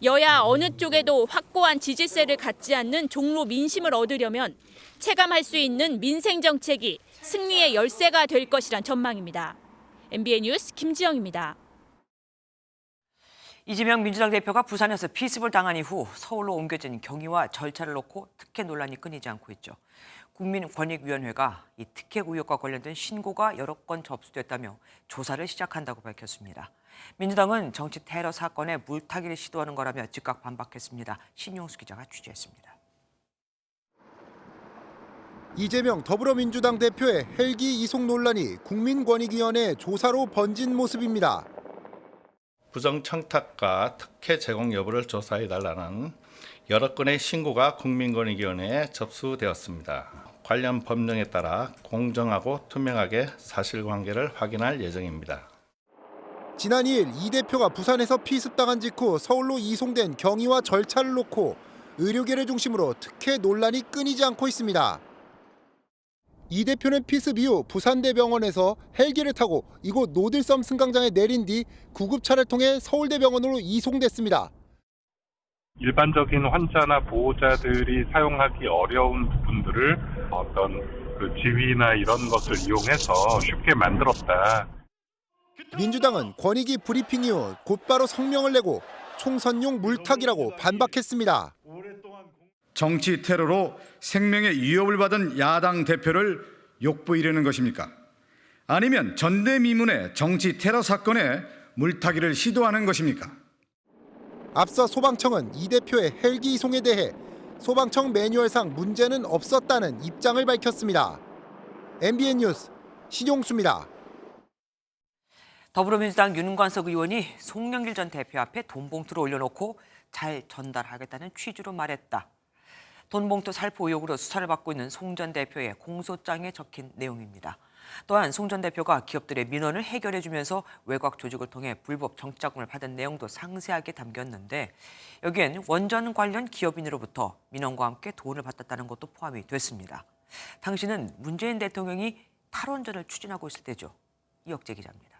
여야 어느 쪽에도 확고한 지지세를 갖지 않는 종로 민심을 얻으려면 체감할 수 있는 민생 정책이 승리의 열쇠가 될 것이란 전망입니다. MBN 뉴스 김지영입니다. 이재명 민주당 대표가 부산에서 피습을 당한 이후 서울로 옮겨진 경위와 절차를 놓고 특혜 논란이 끊이지 않고 있죠. 국민권익위원회가 이 특혜 의혹과 관련된 신고가 여러 건 접수됐다며 조사를 시작한다고 밝혔습니다. 민주당은 정치 테러 사건에 물타기를 시도하는 거라며 즉각 반박했습니다. 신용수 기자가 취재했습니다. 이재명 더불어민주당 대표의 헬기 이송 논란이 국민권익위원회 조사로 번진 모습입니다. 부정 청탁과 특혜 제공 여부를 조사해달라는 여러 건의 신고가 국민권익위원회에 접수되었습니다. 관련 법령에 따라 공정하고 투명하게 사실관계를 확인할 예정입니다. 지난 2일 이 대표가 부산에서 피습당한 직후 서울로 이송된 경위와 절차를 놓고 의료계를 중심으로 특혜 논란이 끊이지 않고 있습니다. 이 대표는 피습 이후 부산대병원에서 헬기를 타고 이곳 노들섬 승강장에 내린 뒤 구급차를 통해 서울대병원으로 이송됐습니다. 일반적인 환자나 보호자들이 사용하기 어려운 부분들을 어떤 그 지휘나 이런 것을 이용해서 쉽게 만들었다. 민주당은 권익위 브리핑 이후 곧바로 성명을 내고 총선용 물타기라고 반박했습니다. 정치 테러로 생명의 위협을 받은 야당 대표를 욕보이려는 것입니까? 아니면 전대미문의 정치 테러 사건에 물타기를 시도하는 것입니까? 앞서 소방청은 이 대표의 헬기 이송에 대해 소방청 매뉴얼상 문제는 없었다는 입장을 밝혔습니다. MBN 뉴스 신용수입니다. 더불어민주당 윤관석 의원이 송영길 전 대표 앞에 돈봉투를 올려놓고 잘 전달하겠다는 취지로 말했다. 돈봉투 살포 의혹으로 수사를 받고 있는 송 전 대표의 공소장에 적힌 내용입니다. 또한 송 전 대표가 기업들의 민원을 해결해주면서 외곽 조직을 통해 불법 정치자금을 받은 내용도 상세하게 담겼는데 여기엔 원전 관련 기업인으로부터 민원과 함께 돈을 받았다는 것도 포함이 됐습니다. 당시는 문재인 대통령이 탈원전을 추진하고 있을 때죠. 이혁재 기자입니다.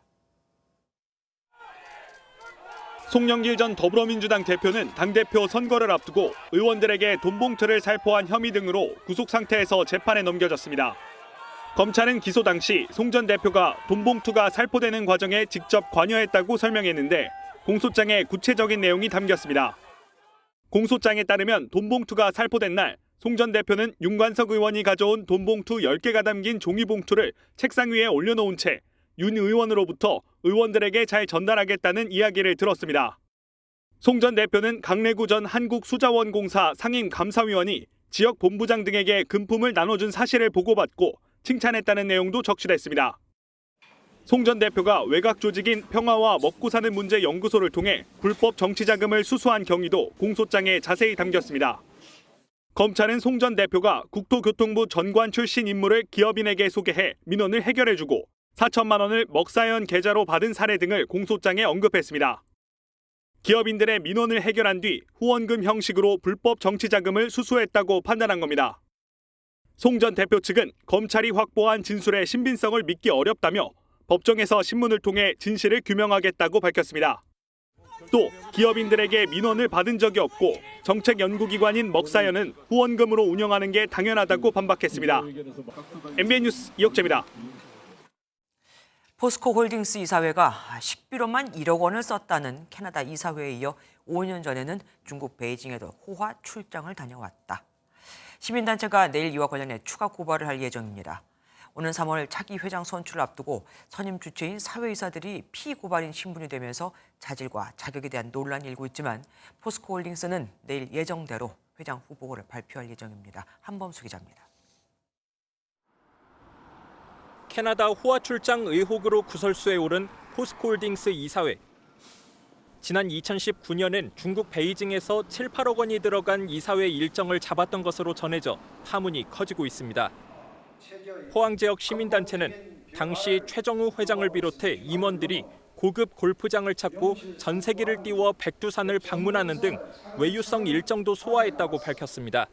송영길 전 더불어민주당 대표는 당대표 선거를 앞두고 의원들에게 돈봉투를 살포한 혐의 등으로 구속 상태에서 재판에 넘겨졌습니다. 검찰은 기소 당시 송 전 대표가 돈봉투가 살포되는 과정에 직접 관여했다고 설명했는데 공소장에 구체적인 내용이 담겼습니다. 공소장에 따르면 돈봉투가 살포된 날 송 전 대표는 윤관석 의원이 가져온 돈봉투 10개가 담긴 종이봉투를 책상 위에 올려놓은 채 윤 의원으로부터 의원들에게 잘 전달하겠다는 이야기를 들었습니다. 송 전 대표는 강래구 전 한국수자원공사 상임감사위원이 지역 본부장 등에게 금품을 나눠준 사실을 보고받고 칭찬했다는 내용도 적시됐습니다. 송 전 대표가 외곽 조직인 평화와 먹고 사는 문제 연구소를 통해 불법 정치자금을 수수한 경위도 공소장에 자세히 담겼습니다. 검찰은 송 전 대표가 국토교통부 전관 출신 인물을 기업인에게 소개해 민원을 해결해주고 4천만 원을 먹사연 계좌로 받은 사례 등을 공소장에 언급했습니다. 기업인들의 민원을 해결한 뒤 후원금 형식으로 불법 정치자금을 수수했다고 판단한 겁니다. 송 전 대표 측은 검찰이 확보한 진술의 신빙성을 믿기 어렵다며 법정에서 신문을 통해 진실을 규명하겠다고 밝혔습니다. 또 기업인들에게 민원을 받은 적이 없고 정책연구기관인 먹사연은 후원금으로 운영하는 게 당연하다고 반박했습니다. MBN 뉴스 이혁재입니다. 포스코홀딩스 이사회가 10비로만 1억 원을 썼다는 캐나다 이사회에 이어 5년 전에는 중국 베이징에도 호화 출장을 다녀왔다. 시민단체가 내일 이와 관련해 추가 고발을 할 예정입니다. 오는 3월 차기 회장 선출을 앞두고 선임 주체인 사회이사들이 피고발인 신분이 되면서 자질과 자격에 대한 논란이 일고 있지만 포스코홀딩스는 내일 예정대로 회장 후보를 발표할 예정입니다. 한범수 기자입니다. 캐나다 호화 출장 의혹으로 구설수에 오른 포스코홀딩스 이사회. 지난 2019년엔 중국 베이징에서 7, 8억 원이 들어간 이사회 일정을 잡았던 것으로 전해져 파문이 커지고 있습니다. 포항 지역 시민단체는 당시 최정우 회장을 비롯해 임원들이 고급 골프장을 찾고 전세기를 띄워 백두산을 방문하는 등 외유성 일정도 소화했다고 밝혔습니다.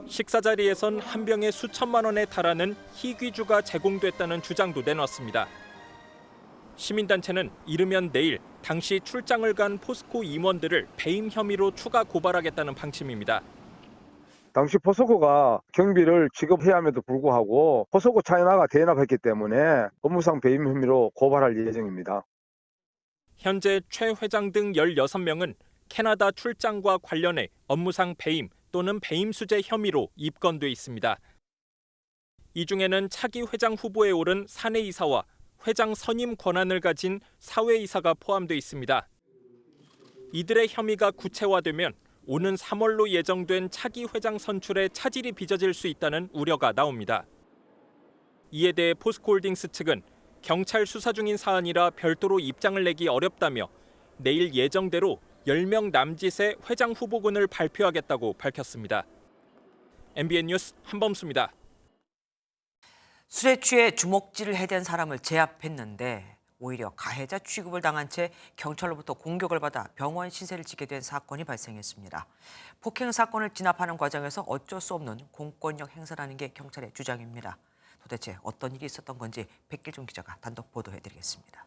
식사 자리에선 한 병에 수천만 원에 달하는 희귀주가 제공됐다는 주장도 내놨습니다. 시민단체는 이르면 내일 당시 출장을 간 포스코 임원들을 배임 혐의로 추가 고발하겠다는 방침입니다. 당시 포스코가 경비를 지급해야 함에도 불구하고 포스코 차이나가 대납했기 때문에 업무상 배임 혐의로 고발할 예정입니다. 현재 최 회장 등 16명은 캐나다 출장과 관련해 업무상 배임 또는 배임 수재 혐의로 입건돼 있습니다. 이 중에는 차기 회장 후보에 오른 사내이사와 회장 선임 권한을 가진 사외이사가 포함돼 있습니다. 이들의 혐의가 구체화되면 오는 3월로 예정된 차기 회장 선출에 차질이 빚어질 수 있다는 우려가 나옵니다. 이에 대해 포스코홀딩스 측은 경찰 수사 중인 사안이라 별도로 입장을 내기 어렵다며 내일 예정대로 10명 남짓의 회장 후보군을 발표하겠다고 밝혔습니다. MBN 뉴스 한범수입니다. 술에 취해 주먹질을 해댄 사람을 제압했는데 오히려 가해자 취급을 당한 채 경찰로부터 공격을 받아 병원 신세를 지게 된 사건이 발생했습니다. 폭행 사건을 진압하는 과정에서 어쩔 수 없는 공권력 행사라는 게 경찰의 주장입니다. 도대체 어떤 일이 있었던 건지 백길종 기자가 단독 보도해드리겠습니다.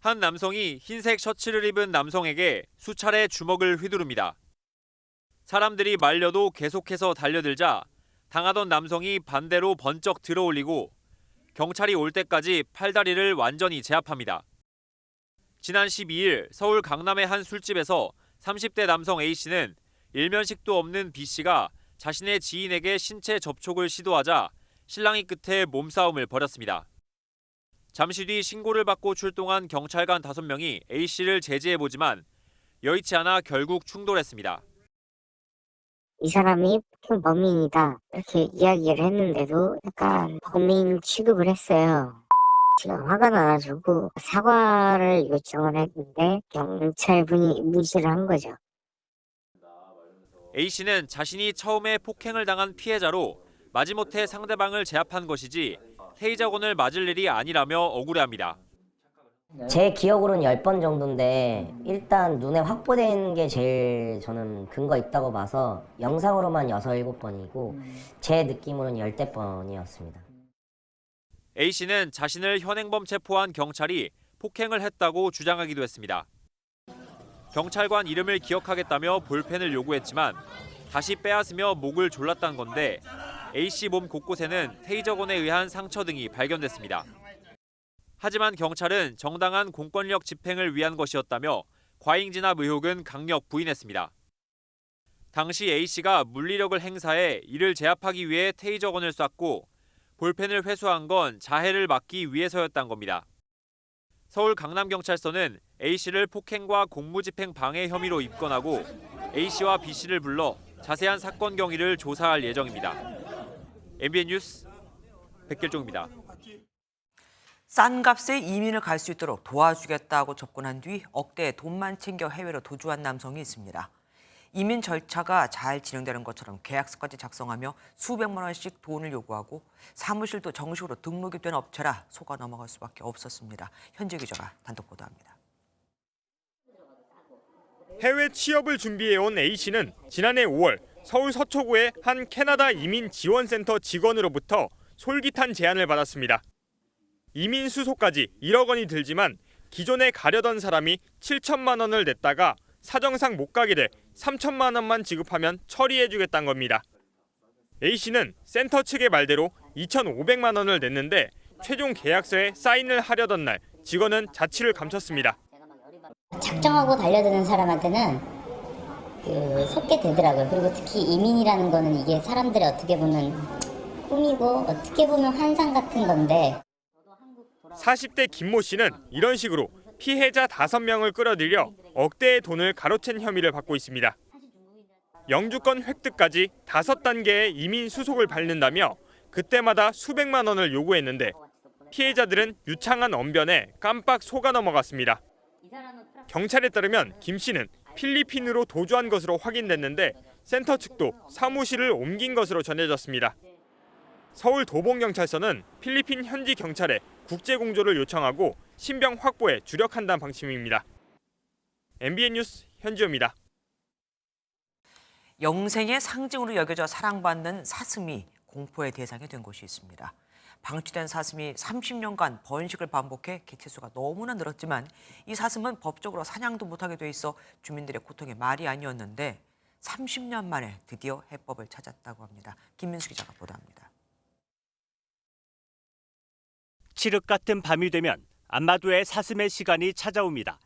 한 남성이 흰색 셔츠를 입은 남성에게 수차례 주먹을 휘두릅니다. 사람들이 말려도 계속해서 달려들자 당하던 남성이 반대로 번쩍 들어올리고 경찰이 올 때까지 팔다리를 완전히 제압합니다. 지난 12일 서울 강남의 한 술집에서 30대 남성 A씨는 일면식도 없는 B씨가 자신의 지인에게 신체 접촉을 시도하자 실랑이 끝에 몸싸움을 벌였습니다. 잠시 뒤 신고를 받고 출동한 경찰관 5명이 A씨를 제지해보지만 여의치 않아 결국 충돌했습니다. 이 사람이 범인이다 이렇게 이야기를 했는데도 약간 범인 취급을 했어요. 제가 화가 나가지고 사과를 요청을 했는데 경찰분이 무시를 한 거죠. A씨는 자신이 처음에 폭행을 당한 피해자로 마지못해 상대방을 제압한 것이지 테이저건을 맞을 일이 아니라며 억울해합니다. 제 기억으로는 10번 정도인데 일단 눈에 확보된 게 제일 저는 근거 있다고 봐서 영상으로만 6, 7번이고 제 느낌으로는 10대 번이었습니다. A씨는 자신을 현행범 체포한 경찰이 폭행을 했다고 주장하기도 했습니다. 경찰관 이름을 기억하겠다며 볼펜을 요구했지만 다시 빼앗으며 목을 졸랐다는 건데 A씨 몸 곳곳에는 테이저건에 의한 상처 등이 발견됐습니다. 하지만 경찰은 정당한 공권력 집행을 위한 것이었다며 과잉 진압 의혹은 강력 부인했습니다. 당시 A씨가 물리력을 행사해 이를 제압하기 위해 테이저건을 쐈고 볼펜을 회수한 건 자해를 막기 위해서였다는 겁니다. 서울 강남경찰서는 A씨를 폭행과 공무집행 방해 혐의로 입건하고 A씨와 B씨를 불러 자세한 사건 경위를 조사할 예정입니다. MBN 뉴스 백길종입니다. 싼 값에 이민을 갈 수 있도록 도와주겠다고 접근한 뒤 억대의 돈만 챙겨 해외로 도주한 남성이 있습니다. 이민 절차가 잘 진행되는 것처럼 계약서까지 작성하며 수백만 원씩 돈을 요구하고 사무실도 정식으로 등록이 된 업체라 속아 넘어갈 수밖에 없었습니다. 현지 기자가 단독 보도합니다. 해외 취업을 준비해온 A씨는 지난해 5월 서울 서초구의 한 캐나다 이민 지원센터 직원으로부터 솔깃한 제안을 받았습니다. 이민 수속까지 1억 원이 들지만 기존에 가려던 사람이 7천만 원을 냈다가 사정상 못 가게 돼 3천만 원만 지급하면 처리해주겠다는 겁니다. A씨는 센터 측의 말대로 2,500만 원을 냈는데 최종 계약서에 사인을 하려던 날 직원은 자취를 감췄습니다. 작정하고 달려드는 사람한테는 속게 되더라고요. 그리고 특히 이민이라는 거는 이게 사람들이 어떻게 보면 꿈이고 어떻게 보면 환상 같은 건데 40대 김모 씨는 이런 식으로 피해자 5명을 끌어들여 억대의 돈을 가로챈 혐의를 받고 있습니다. 영주권 획득까지 5단계의 이민 수속을 밟는다며 그때마다 수백만 원을 요구했는데 피해자들은 유창한 언변에 깜빡 속아 넘어갔습니다. 경찰에 따르면 김 씨는 필리핀으로 도주한 것으로 확인됐는데 센터 측도 사무실을 옮긴 것으로 전해졌습니다. 서울 도봉경찰서는 필리핀 현지 경찰에 국제공조를 요청하고 신병 확보에 주력한다는 방침입니다. MBN 뉴스 현지호입니다. 영생의 상징으로 여겨져 사랑받는 사슴이 공포의 대상이 된 곳이 있습니다. 방치된 사슴이 30년간 번식을 반복해 개체수가 너무나 늘었지만 이 사슴은 법적으로 사냥도 못하게 돼 있어 주민들의 고통이 말이 아니었는데 30년 만에 드디어 해법을 찾았다고 합니다. 김민수 기자가 보도합니다. 칠흑 같은 밤이 되면 안마도에 사슴의 시간이 찾아옵니다.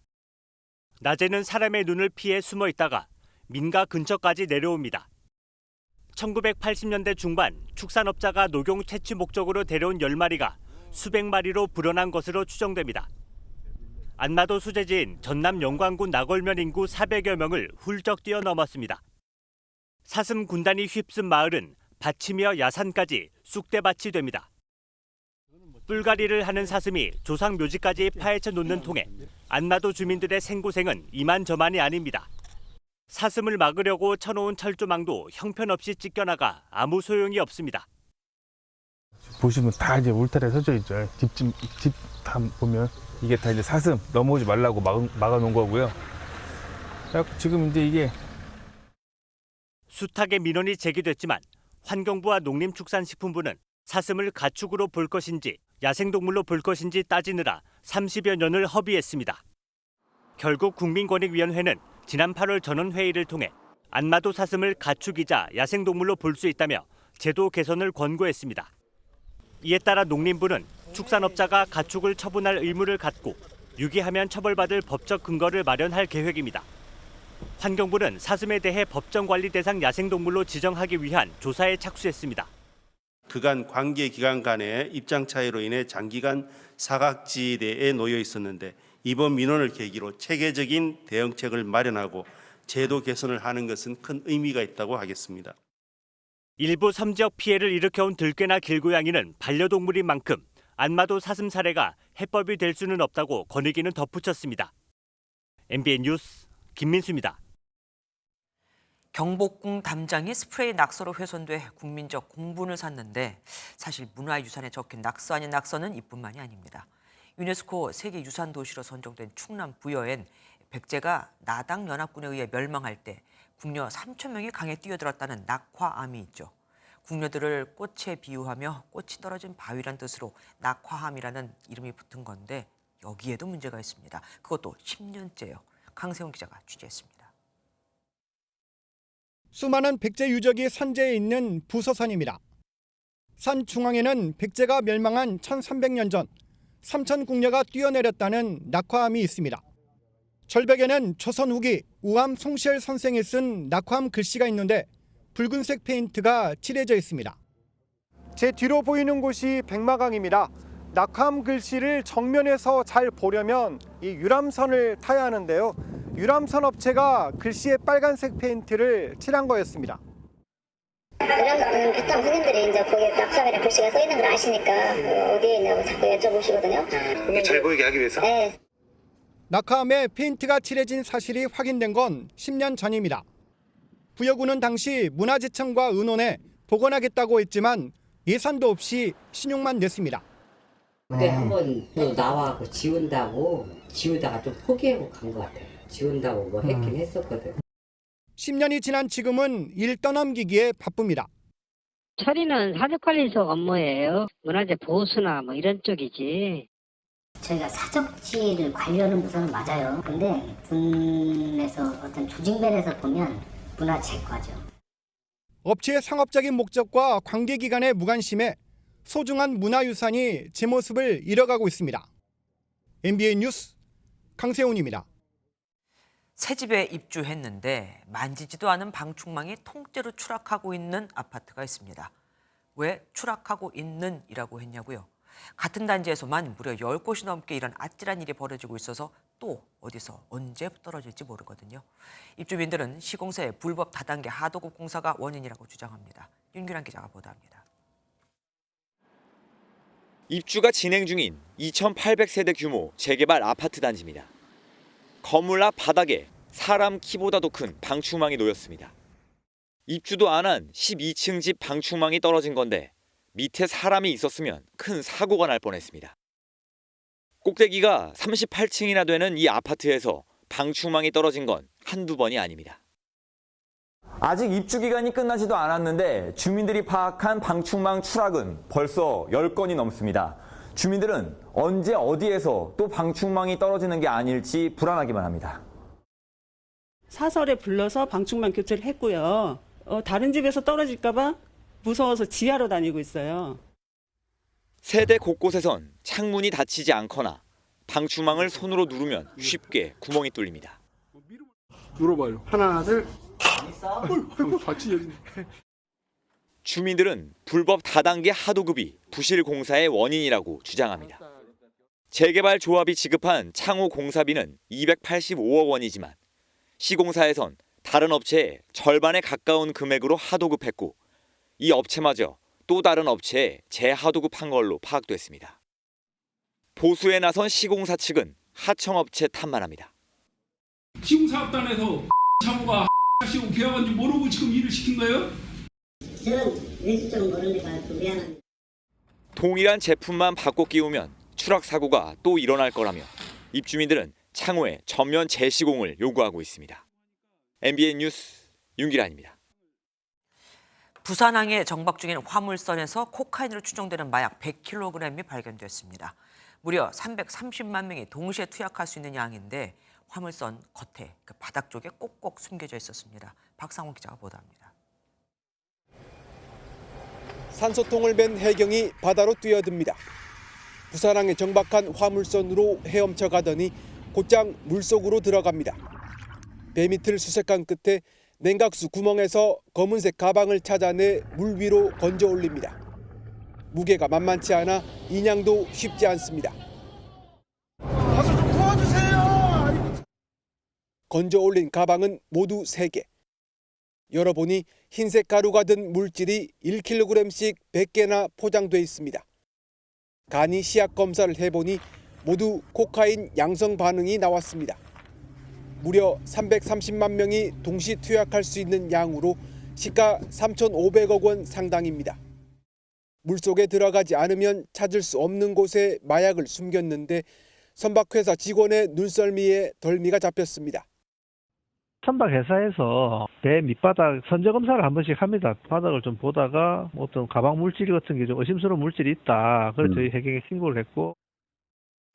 낮에는 사람의 눈을 피해 숨어 있다가 민가 근처까지 내려옵니다. 1980년대 중반 축산업자가 녹용 채취 목적으로 데려온 10마리가 수백 마리로 불어난 것으로 추정됩니다. 안마도 수재지인 전남 영광군 나골면 인구 400여 명을 훌쩍 뛰어넘었습니다. 사슴 군단이 휩쓴 마을은 밭이며 야산까지 쑥대밭이 됩니다. 뿔갈이를 하는 사슴이 조상 묘지까지 파헤쳐 놓는 통에 안마도 주민들의 생고생은 이만저만이 아닙니다. 사슴을 막으려고 쳐놓은 철조망도 형편없이 찢겨나가 아무 소용이 없습니다. 보시면 다 이제 울타리에 서져 있죠. 집 다 보면 이게 다 이제 사슴 넘어오지 말라고 막아놓은 거고요. 지금 이제 이게 숱하게 민원이 제기됐지만 환경부와 농림축산식품부는 사슴을 가축으로 볼 것인지 야생동물로 볼 것인지 따지느라 30여 년을 허비했습니다. 결국 국민권익위원회는 지난 8월 전원회의를 통해 안마도 사슴을 가축이자 야생동물로 볼 수 있다며 제도 개선을 권고했습니다. 이에 따라 농림부는 축산업자가 가축을 처분할 의무를 갖고 유기하면 처벌받을 법적 근거를 마련할 계획입니다. 환경부는 사슴에 대해 법정관리 대상 야생동물로 지정하기 위한 조사에 착수했습니다. 그간 관계기관 간의 입장 차이로 인해 장기간 사각지대에 놓여 있었는데 이번 민원을 계기로 체계적인 대응책을 마련하고 제도 개선을 하는 것은 큰 의미가 있다고 하겠습니다. 일부 섬지역 피해를 일으켜온 들깨나 길고양이는 반려동물인 만큼 안마도 사슴 사례가 해법이 될 수는 없다고 권익위는 덧붙였습니다. MBN 뉴스 김민수입니다. 경복궁 담장이 스프레이 낙서로 훼손돼 국민적 공분을 샀는데 사실 문화유산에 적힌 낙서 아닌 낙서는 이뿐만이 아닙니다. 유네스코 세계유산도시로 선정된 충남 부여엔 백제가 나당 연합군에 의해 멸망할 때 궁녀 3천 명이 강에 뛰어들었다는 낙화암이 있죠. 궁녀들을 꽃에 비유하며 꽃이 떨어진 바위란 뜻으로 낙화암이라는 이름이 붙은 건데 여기에도 문제가 있습니다. 그것도 10년째요. 강세훈 기자가 취재했습니다. 수많은 백제 유적이 산재해 있는 부서산입니다. 산 중앙에는 백제가 멸망한 1300년 전 삼천 궁녀가 뛰어내렸다는 낙화암이 있습니다. 절벽에는 조선 후기 우암 송시열 선생이 쓴 낙화암 글씨가 있는데 붉은색 페인트가 칠해져 있습니다. 제 뒤로 보이는 곳이 백마강입니다. 낙화암 글씨를 정면에서 잘 보려면 이 유람선을 타야 하는데요. 유람선 업체가 글씨에 빨간색 페인트를 칠한 거였습니다. 유람선 교통 손님들이 이제 거기에 낙화암이라는 글씨가 써 있는 걸 아시니까 어디에 있냐고 자꾸 여쭤보시거든요. 잘 보이게 하기 위해서? 네. 낙화암에 페인트가 칠해진 사실이 확인된 건 10년 전입니다. 부여구는 당시 문화재청과 의논해 복원하겠다고 했지만 예산도 없이 신용만 냈습니다. 그때 한번 또 나와 지우다가 좀 포기하고 간 것 같아요. 지운다고 뭐 했긴 했었거든. 10년이 지난 지금은 일 떠넘기기에 바쁩니다. 처리는 사적관리소 업무예요. 문화재 보수나 뭐 이런 쪽이지. 저희가 사적지를 관리하는 부서는 맞아요. 근데 군에서 어떤 조직면에서 보면 문화재과죠. 업체의 상업적인 목적과 관계기관의 무관심에 소중한 문화유산이 제 모습을 잃어가고 있습니다. MBN 뉴스 강세훈입니다. 새 집에 입주했는데 만지지도 않은 방충망이 통째로 추락하고 있는 아파트가 있습니다. 왜 추락하고 있는이라고 했냐고요? 같은 단지에서만 무려 10곳이 넘게 이런 아찔한 일이 벌어지고 있어서 또 어디서 언제 떨어질지 모르거든요. 입주민들은 시공사의 불법 다단계 하도급 공사가 원인이라고 주장합니다. 윤규란 기자가 보도합니다. 입주가 진행 중인 2,800세대 규모 재개발 아파트 단지입니다. 건물 앞 바닥에 사람 키보다도 큰 방충망이 놓였습니다. 입주도 안 한 12층 집 방충망이 떨어진 건데 밑에 사람이 있었으면 큰 사고가 날 뻔했습니다. 꼭대기가 38층이나 되는 이 아파트에서 방충망이 떨어진 건 한두 번이 아닙니다. 아직 입주 기간이 끝나지도 않았는데 주민들이 파악한 방충망 추락은 벌써 10건이 넘습니다. 주민들은 언제 어디에서 또 방충망이 떨어지는 게 아닐지 불안하기만 합니다. 사설에 불러서 방충망 교체를 했고요. 다른 집에서 떨어질까 봐 무서워서 지하로 다니고 있어요. 세대 곳곳에선 창문이 닫히지 않거나 방충망을 손으로 누르면 쉽게 구멍이 뚫립니다. 눌러봐요. 하나, 둘. 주민들은 불법 다단계 하도급이 부실 공사의 원인이라고 주장합니다. 재개발 조합이 지급한 창호 공사비는 285억 원이지만 시공사에선 다른 업체의 절반에 가까운 금액으로 하도급했고 이 업체마저 또 다른 업체에 재하도급한 걸로 파악됐습니다. 보수에 나선 시공사 측은 하청업체 탓만합니다. 시공사업단에서 창호가 하시고 계약한지 모르고 지금 일을 시킨 거예요? 저는 왠지좀 모르니까 좀 미안합니다. 동일한 제품만 바꿔 끼우면 추락 사고가 또 일어날 거라며 입주민들은 창호의 전면 재시공을 요구하고 있습니다. MBN 뉴스 윤기란입니다. 부산항에 정박 중인 화물선에서 코카인으로 추정되는 마약 100kg이 발견됐습니다. 무려 330만 명이 동시에 투약할 수 있는 양인데 화물선 겉에 그 바닥 쪽에 꼭꼭 숨겨져 있었습니다. 박상훈 기자가 보도합니다. 산소통을 맨 해경이 바다로 뛰어듭니다. 부산항에 정박한 화물선으로 헤엄쳐 가더니 곧장 물속으로 들어갑니다. 배 밑을 수색한 끝에 냉각수 구멍에서 검은색 가방을 찾아내 물 위로 건져 올립니다. 무게가 만만치 않아 인양도 쉽지 않습니다. 가서 좀 도와주세요. 건져 올린 가방은 모두 3개. 열어보니 흰색 가루가 든 물질이 1kg씩 100개나 포장돼 있습니다. 간이 시약 검사를 해보니 모두 코카인 양성 반응이 나왔습니다. 무려 330만 명이 동시 투약할 수 있는 양으로 시가 3,500억 원 상당입니다. 물속에 들어가지 않으면 찾을 수 없는 곳에 마약을 숨겼는데 선박회사 직원의 눈썰미에 덜미가 잡혔습니다. 선박회사에서 배 밑바닥 선적 검사를 한 번씩 합니다. 바닥을 좀 보다가 어떤 가방 물질 같은 게 좀 의심스러운 물질이 있다. 그래서 저희 해경에 신고를 했고.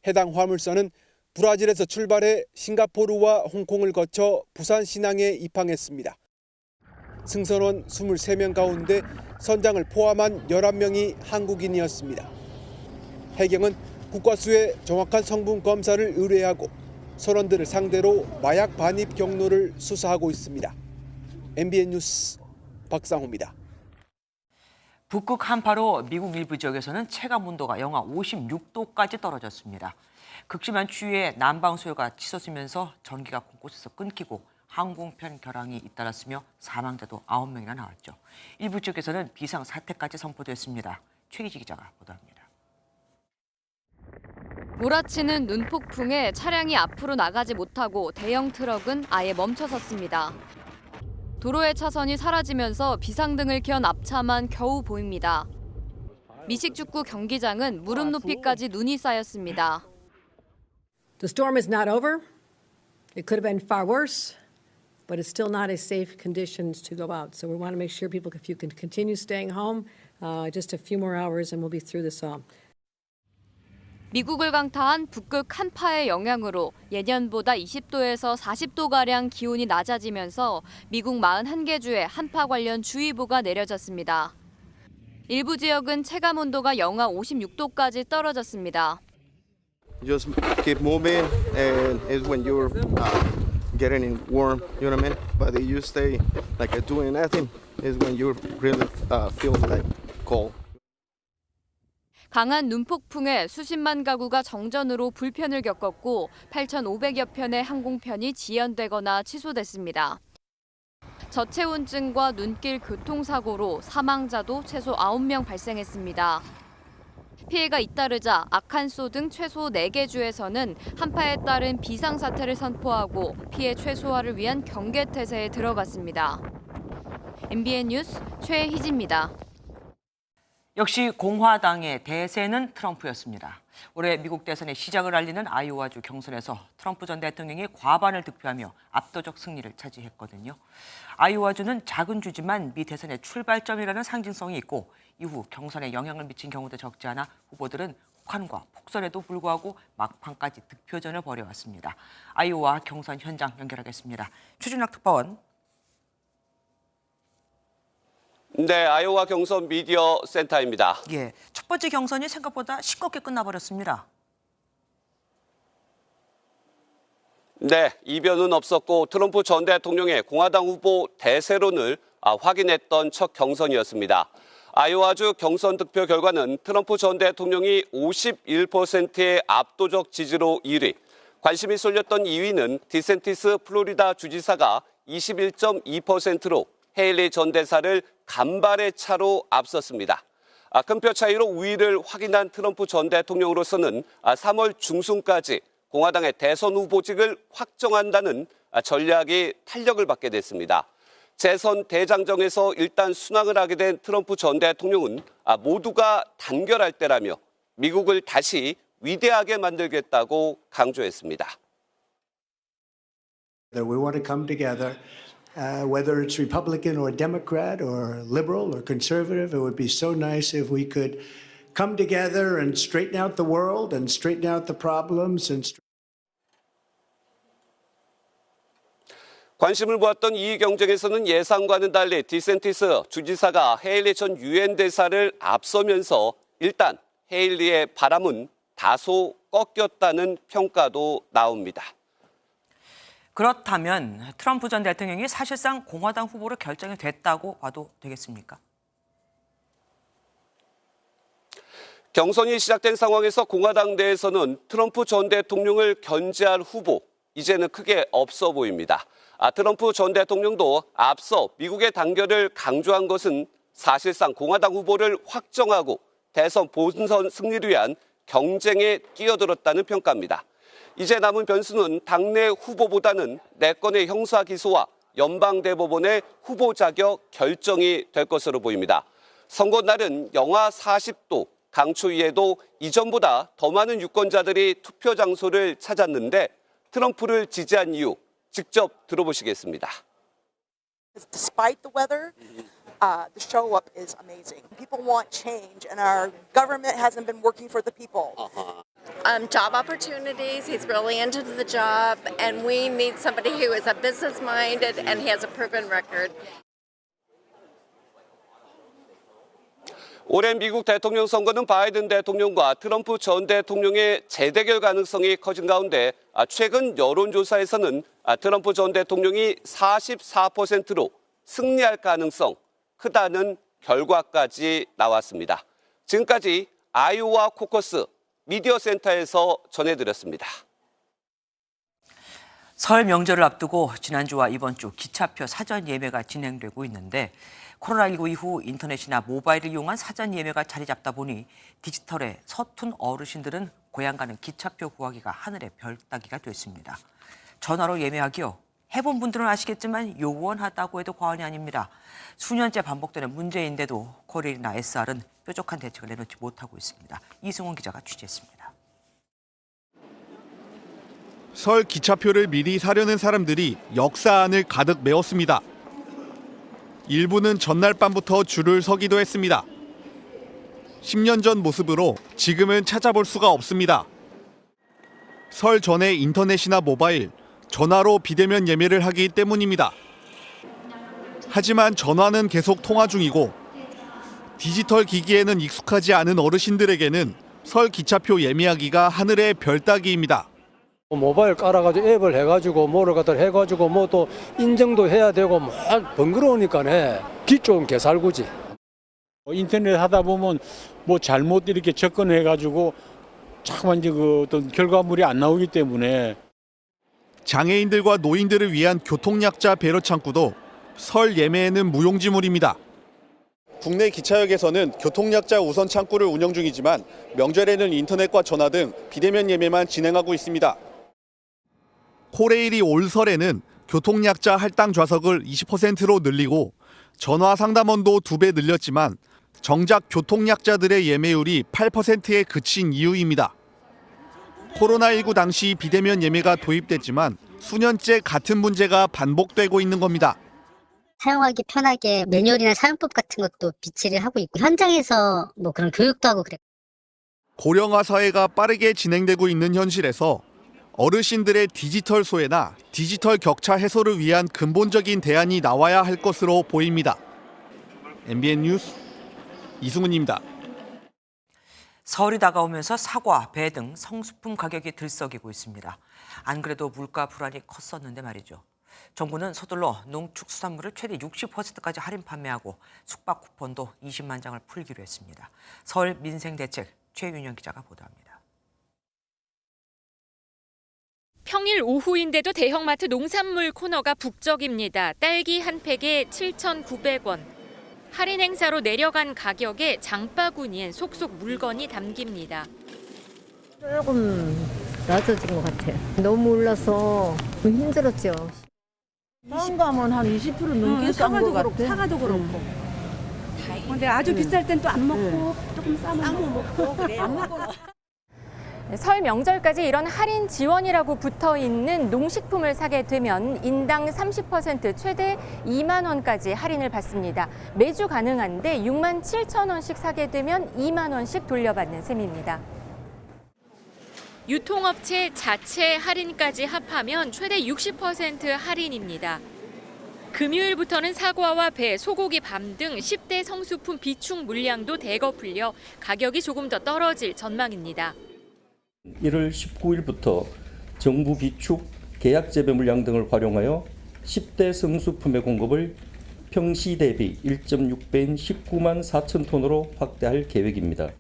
해당 화물선은 브라질에서 출발해 싱가포르와 홍콩을 거쳐 부산 신항에 입항했습니다. 승선원 23명 가운데 선장을 포함한 11명이 한국인이었습니다. 해경은 국과수에 정확한 성분 검사를 의뢰하고 선원들을 상대로 마약 반입 경로를 수사하고 있습니다. MBN 뉴스 박상호입니다. 북극 한파로 미국 일부 지역에서는 체감 온도가 영하 56도까지 떨어졌습니다. 극심한 추위에 난방 수요가 치솟으면서 전기가 곳곳에서 끊기고 항공편 결항이 잇따랐으며 사망자도 9명이나 나왔죠. 일부 지역에서는 비상사태까지 선포됐습니다. 최기지 기자가 보도합니다. 몰아치는 눈폭풍에 차량이 앞으로 나가지 못하고 대형 트럭은 아예 멈춰섰습니다. 도로의 차선이 사라지면서 비상등을 켠 앞차만 겨우 보입니다. 미식축구 경기장은 무릎 높이까지 눈이 쌓였습니다. The storm is not over. It could have been far worse, but it's still not a safe conditions to go out. So we want to make sure people, if you can continue staying home, just a few more hours and we'll be through this all. 미국을 강타한 북극 한파의 영향으로 예년보다 20도에서 40도가량 기온이 낮아지면서 미국 41개 주에 한파 관련 주의보가 내려졌습니다. 일부 지역은 체감 온도가 영하 56도까지 떨어졌습니다. Just keep moving, and it's when you're getting warm, you know what I mean? But if you stay like doing nothing, is when you really feel like cold. 강한 눈폭풍에 수십만 가구가 정전으로 불편을 겪었고 8,500여 편의 항공편이 지연되거나 취소됐습니다. 저체온증과 눈길 교통사고로 사망자도 최소 9명 발생했습니다. 피해가 잇따르자 아칸소 등 최소 4개 주에서는 한파에 따른 비상사태를 선포하고 피해 최소화를 위한 경계태세에 들어갔습니다. MBN 뉴스 최희지입니다. 역시 공화당의 대세는 트럼프였습니다. 올해 미국 대선의 시작을 알리는 아이오와주 경선에서 트럼프 전 대통령이 과반을 득표하며 압도적 승리를 차지했거든요. 아이오와주는 작은 주지만 미 대선의 출발점이라는 상징성이 있고 이후 경선에 영향을 미친 경우도 적지 않아 후보들은 폭한과 폭설에도 불구하고 막판까지 득표전을 벌여왔습니다. 아이오와 경선 현장 연결하겠습니다. 최준학 특파원. 네, 아이오와 경선 미디어 센터입니다. 예, 첫 번째 경선이 생각보다 싱겁게 끝나버렸습니다. 네, 이변은 없었고 트럼프 전 대통령의 공화당 후보 대세론을 확인했던 첫 경선이었습니다. 아이오와주 경선 득표 결과는 트럼프 전 대통령이 51%의 압도적 지지로 1위, 관심이 쏠렸던 2위는 디센티스 플로리다 주지사가 21.2%로 헤일리 전 대사를 간발의 차로 앞섰습니다. 큰 표 차이로 우위를 확인한 트럼프 전 대통령으로서는 3월 중순까지 공화당의 대선 후보직을 확정한다는 전략이 탄력을 받게 됐습니다. 재선 대장정에서 일단 순항을 하게 된 트럼프 전 대통령은 모두가 단결할 때라며 미국을 다시 위대하게 만들겠다고 강조했습니다. We want to come together. Whether it's Republican or Democrat or liberal or conservative, it would be so nice if we could come together and straighten out the world and straighten out the problems and 관심을 모았던 이 경쟁에서는 예상과는 달리 디센티스 주지사가 헤일리 전 유엔 대사를 앞서면서 일단 헤일리의 바람은 다소 꺾였다는 평가도 나옵니다. 그렇다면 트럼프 전 대통령이 사실상 공화당 후보로 결정이 됐다고 봐도 되겠습니까? 경선이 시작된 상황에서 공화당 내에서는 트럼프 전 대통령을 견제할 후보, 이제는 크게 없어 보입니다. 트럼프 전 대통령도 앞서 미국의 단결을 강조한 것은 사실상 공화당 후보를 확정하고 대선 본선 승리를 위한 경쟁에 뛰어들었다는 평가입니다. 이제 남은 변수는 당내 후보보다는 4건의 형사 기소와 연방대법원의 후보 자격 결정이 될 것으로 보입니다. 선거 날은 영하 40도, 강추위에도 이전보다 더 많은 유권자들이 투표 장소를 찾았는데 트럼프를 지지한 이유 직접 들어보시겠습니다. Despite the weather, the show up is amazing. People want change, and our government hasn't been working for the people. Job opportunities, he's really into the job, and we need somebody who is a business-minded and he has a proven record. 올해 미국 대통령 선거는 바이든 대통령과 트럼프 전 대통령의 재대결 가능성이 커진 가운데 최근 여론조사에서는 트럼프 전 대통령이 44%로 승리할 가능성 크다는 결과까지 나왔습니다. 지금까지 아이오와 코커스 미디어 센터에서 전해드렸습니다. 설 명절을 앞두고 지난주와 이번 주 기차표 사전 예매가 진행되고 있는데 코로나19 이후 인터넷이나 모바일을 이용한 사전 예매가 자리 잡다 보니 디지털에 서툰 어르신들은 고향 가는 기차표 구하기가 하늘의 별 따기가 됐습니다. 전화로 예매하기요. 해본 분들은 아시겠지만 요원하다고 해도 과언이 아닙니다. 수년째 반복되는 문제인데도 코레일이나 SR은 뾰족한 대책을 내놓지 못하고 있습니다. 이승훈 기자가 취재했습니다. 설 기차표를 미리 사려는 사람들이 역사 안을 가득 메웠습니다. 일부는 전날 밤부터 줄을 서기도 했습니다. 10년 전 모습으로 지금은 찾아볼 수가 없습니다. 설 전에 인터넷이나 모바일, 전화로 비대면 예매를 하기 때문입니다. 하지만 전화는 계속 통화 중이고 디지털 기기에는 익숙하지 않은 어르신들에게는 설 기차표 예매하기가 하늘의 별 따기입니다. 모바일 깔아가지고 앱을 해가지고 뭐를 갖다 해가지고 뭐 또 인증도 해야 되고 뭐 번거로우니까네 기존 개살구지. 인터넷 하다 보면 뭐 잘못 이렇게 접근해가지고 자꾸만 이제 그 어떤 결과물이 안 나오기 때문에. 장애인들과 노인들을 위한 교통약자 배려 창구도 설 예매에는 무용지물입니다. 국내 기차역에서는 교통약자 우선 창구를 운영 중이지만 명절에는 인터넷과 전화 등 비대면 예매만 진행하고 있습니다. 코레일이 올 설에는 교통약자 할당 좌석을 20%로 늘리고 전화 상담원도 2배 늘렸지만 정작 교통약자들의 예매율이 8%에 그친 이유입니다. 코로나19 당시 비대면 예매가 도입됐지만 수년째 같은 문제가 반복되고 있는 겁니다. 사용하기 편하게 매뉴얼이나 사용법 같은 것도 비치를 하고 있고 현장에서 뭐 그런 교육도 하고 그래요. 고령화 사회가 빠르게 진행되고 있는 현실에서 어르신들의 디지털 소외나 디지털 격차 해소를 위한 근본적인 대안이 나와야 할 것으로 보입니다. MBN 뉴스 이승훈입니다. 설이 다가오면서 사과, 배 등 성수품 가격이 들썩이고 있습니다. 안 그래도 물가 불안이 컸었는데 말이죠. 정부는 서둘러 농축수산물을 최대 60%까지 할인 판매하고 숙박 쿠폰도 20만 장을 풀기로 했습니다. 설 민생대책 최윤영 기자가 보도합니다. 평일 오후인데도 대형마트 농산물 코너가 북적입니다. 딸기 한 팩에 7,900원. 할인 행사로 내려간 가격에 장바구니엔 속속 물건이 담깁니다. 조금 낮아진 것 같아요. 너무 올라서 좀 힘들었죠. 싼 거면 한 20% 넘게 싼 것 같아. 사과도 그렇고. 근데 아주 비쌀 땐 또 안 먹고 조금 싸면 먹고 그래. 안 먹고. 설 명절까지 이런 할인 지원이라고 붙어 있는 농식품을 사게 되면 인당 30% 최대 2만 원까지 할인을 받습니다. 매주 가능한데 6만 7천 원씩 사게 되면 2만 원씩 돌려받는 셈입니다. 유통업체 자체 할인까지 합하면 최대 60% 할인입니다. 금요일부터는 사과와 배, 소고기, 밤 등 10대 성수품 비축 물량도 대거 풀려 가격이 조금 더 떨어질 전망입니다. 1월 19일부터 정부 비축, 계약 재배 물량 등을 활용하여 10대 성수품의 공급을 평시 대비 1.6배인 19만 4천 톤으로 확대할 계획입니다.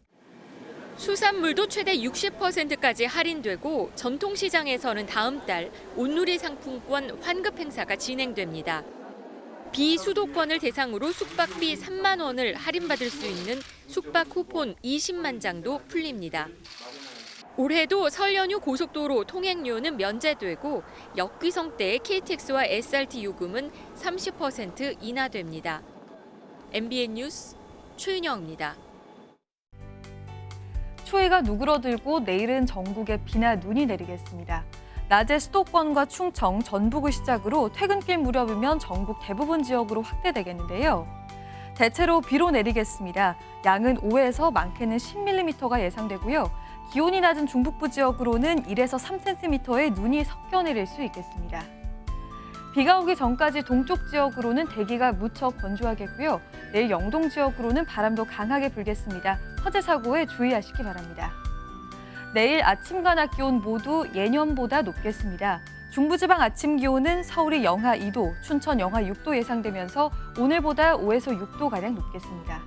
수산물도 최대 60%까지 할인되고 전통시장에서는 다음 달 온누리 상품권 환급 행사가 진행됩니다. 비수도권을 대상으로 숙박비 3만 원을 할인받을 수 있는 숙박 쿠폰 20만 장도 풀립니다. 올해도 설 연휴 고속도로 통행료는 면제되고 역귀성 때 KTX와 SRT 요금은 30% 인하됩니다. MBN 뉴스 최윤영입니다. 추위가 누그러들고 내일은 전국에 비나 눈이 내리겠습니다. 낮에 수도권과 충청, 전북을 시작으로 퇴근길 무렵이면 전국 대부분 지역으로 확대되겠는데요. 대체로 비로 내리겠습니다. 양은 5에서 많게는 10mm가 예상되고요. 기온이 낮은 중북부 지역으로는 1에서 3cm의 눈이 섞여 내릴 수 있겠습니다. 비가 오기 전까지 동쪽 지역으로는 대기가 무척 건조하겠고요. 내일 영동 지역으로는 바람도 강하게 불겠습니다. 화재 사고에 주의하시기 바랍니다. 내일 아침과 낮 기온 모두 예년보다 높겠습니다. 중부지방 아침 기온은 서울이 영하 2도, 춘천 영하 6도 예상되면서 오늘보다 5에서 6도가량 높겠습니다.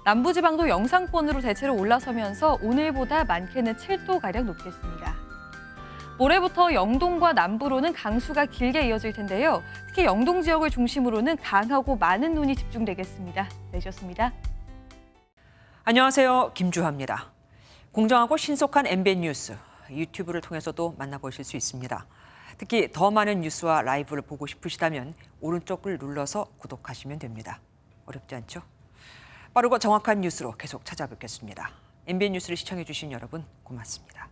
남부지방도 영상권으로 대체로 올라서면서 오늘보다 많게는 7도가량 높겠습니다. 모레부터 영동과 남부로는 강수가 길게 이어질 텐데요. 특히 영동 지역을 중심으로는 강하고 많은 눈이 집중되겠습니다. 내셨습니다. 안녕하세요. 김주하입니다. 공정하고 신속한 MBN 뉴스, 유튜브를 통해서도 만나보실 수 있습니다. 특히 더 많은 뉴스와 라이브를 보고 싶으시다면 오른쪽을 눌러서 구독하시면 됩니다. 어렵지 않죠? 빠르고 정확한 뉴스로 계속 찾아뵙겠습니다. MBN 뉴스를 시청해 주신 여러분 고맙습니다.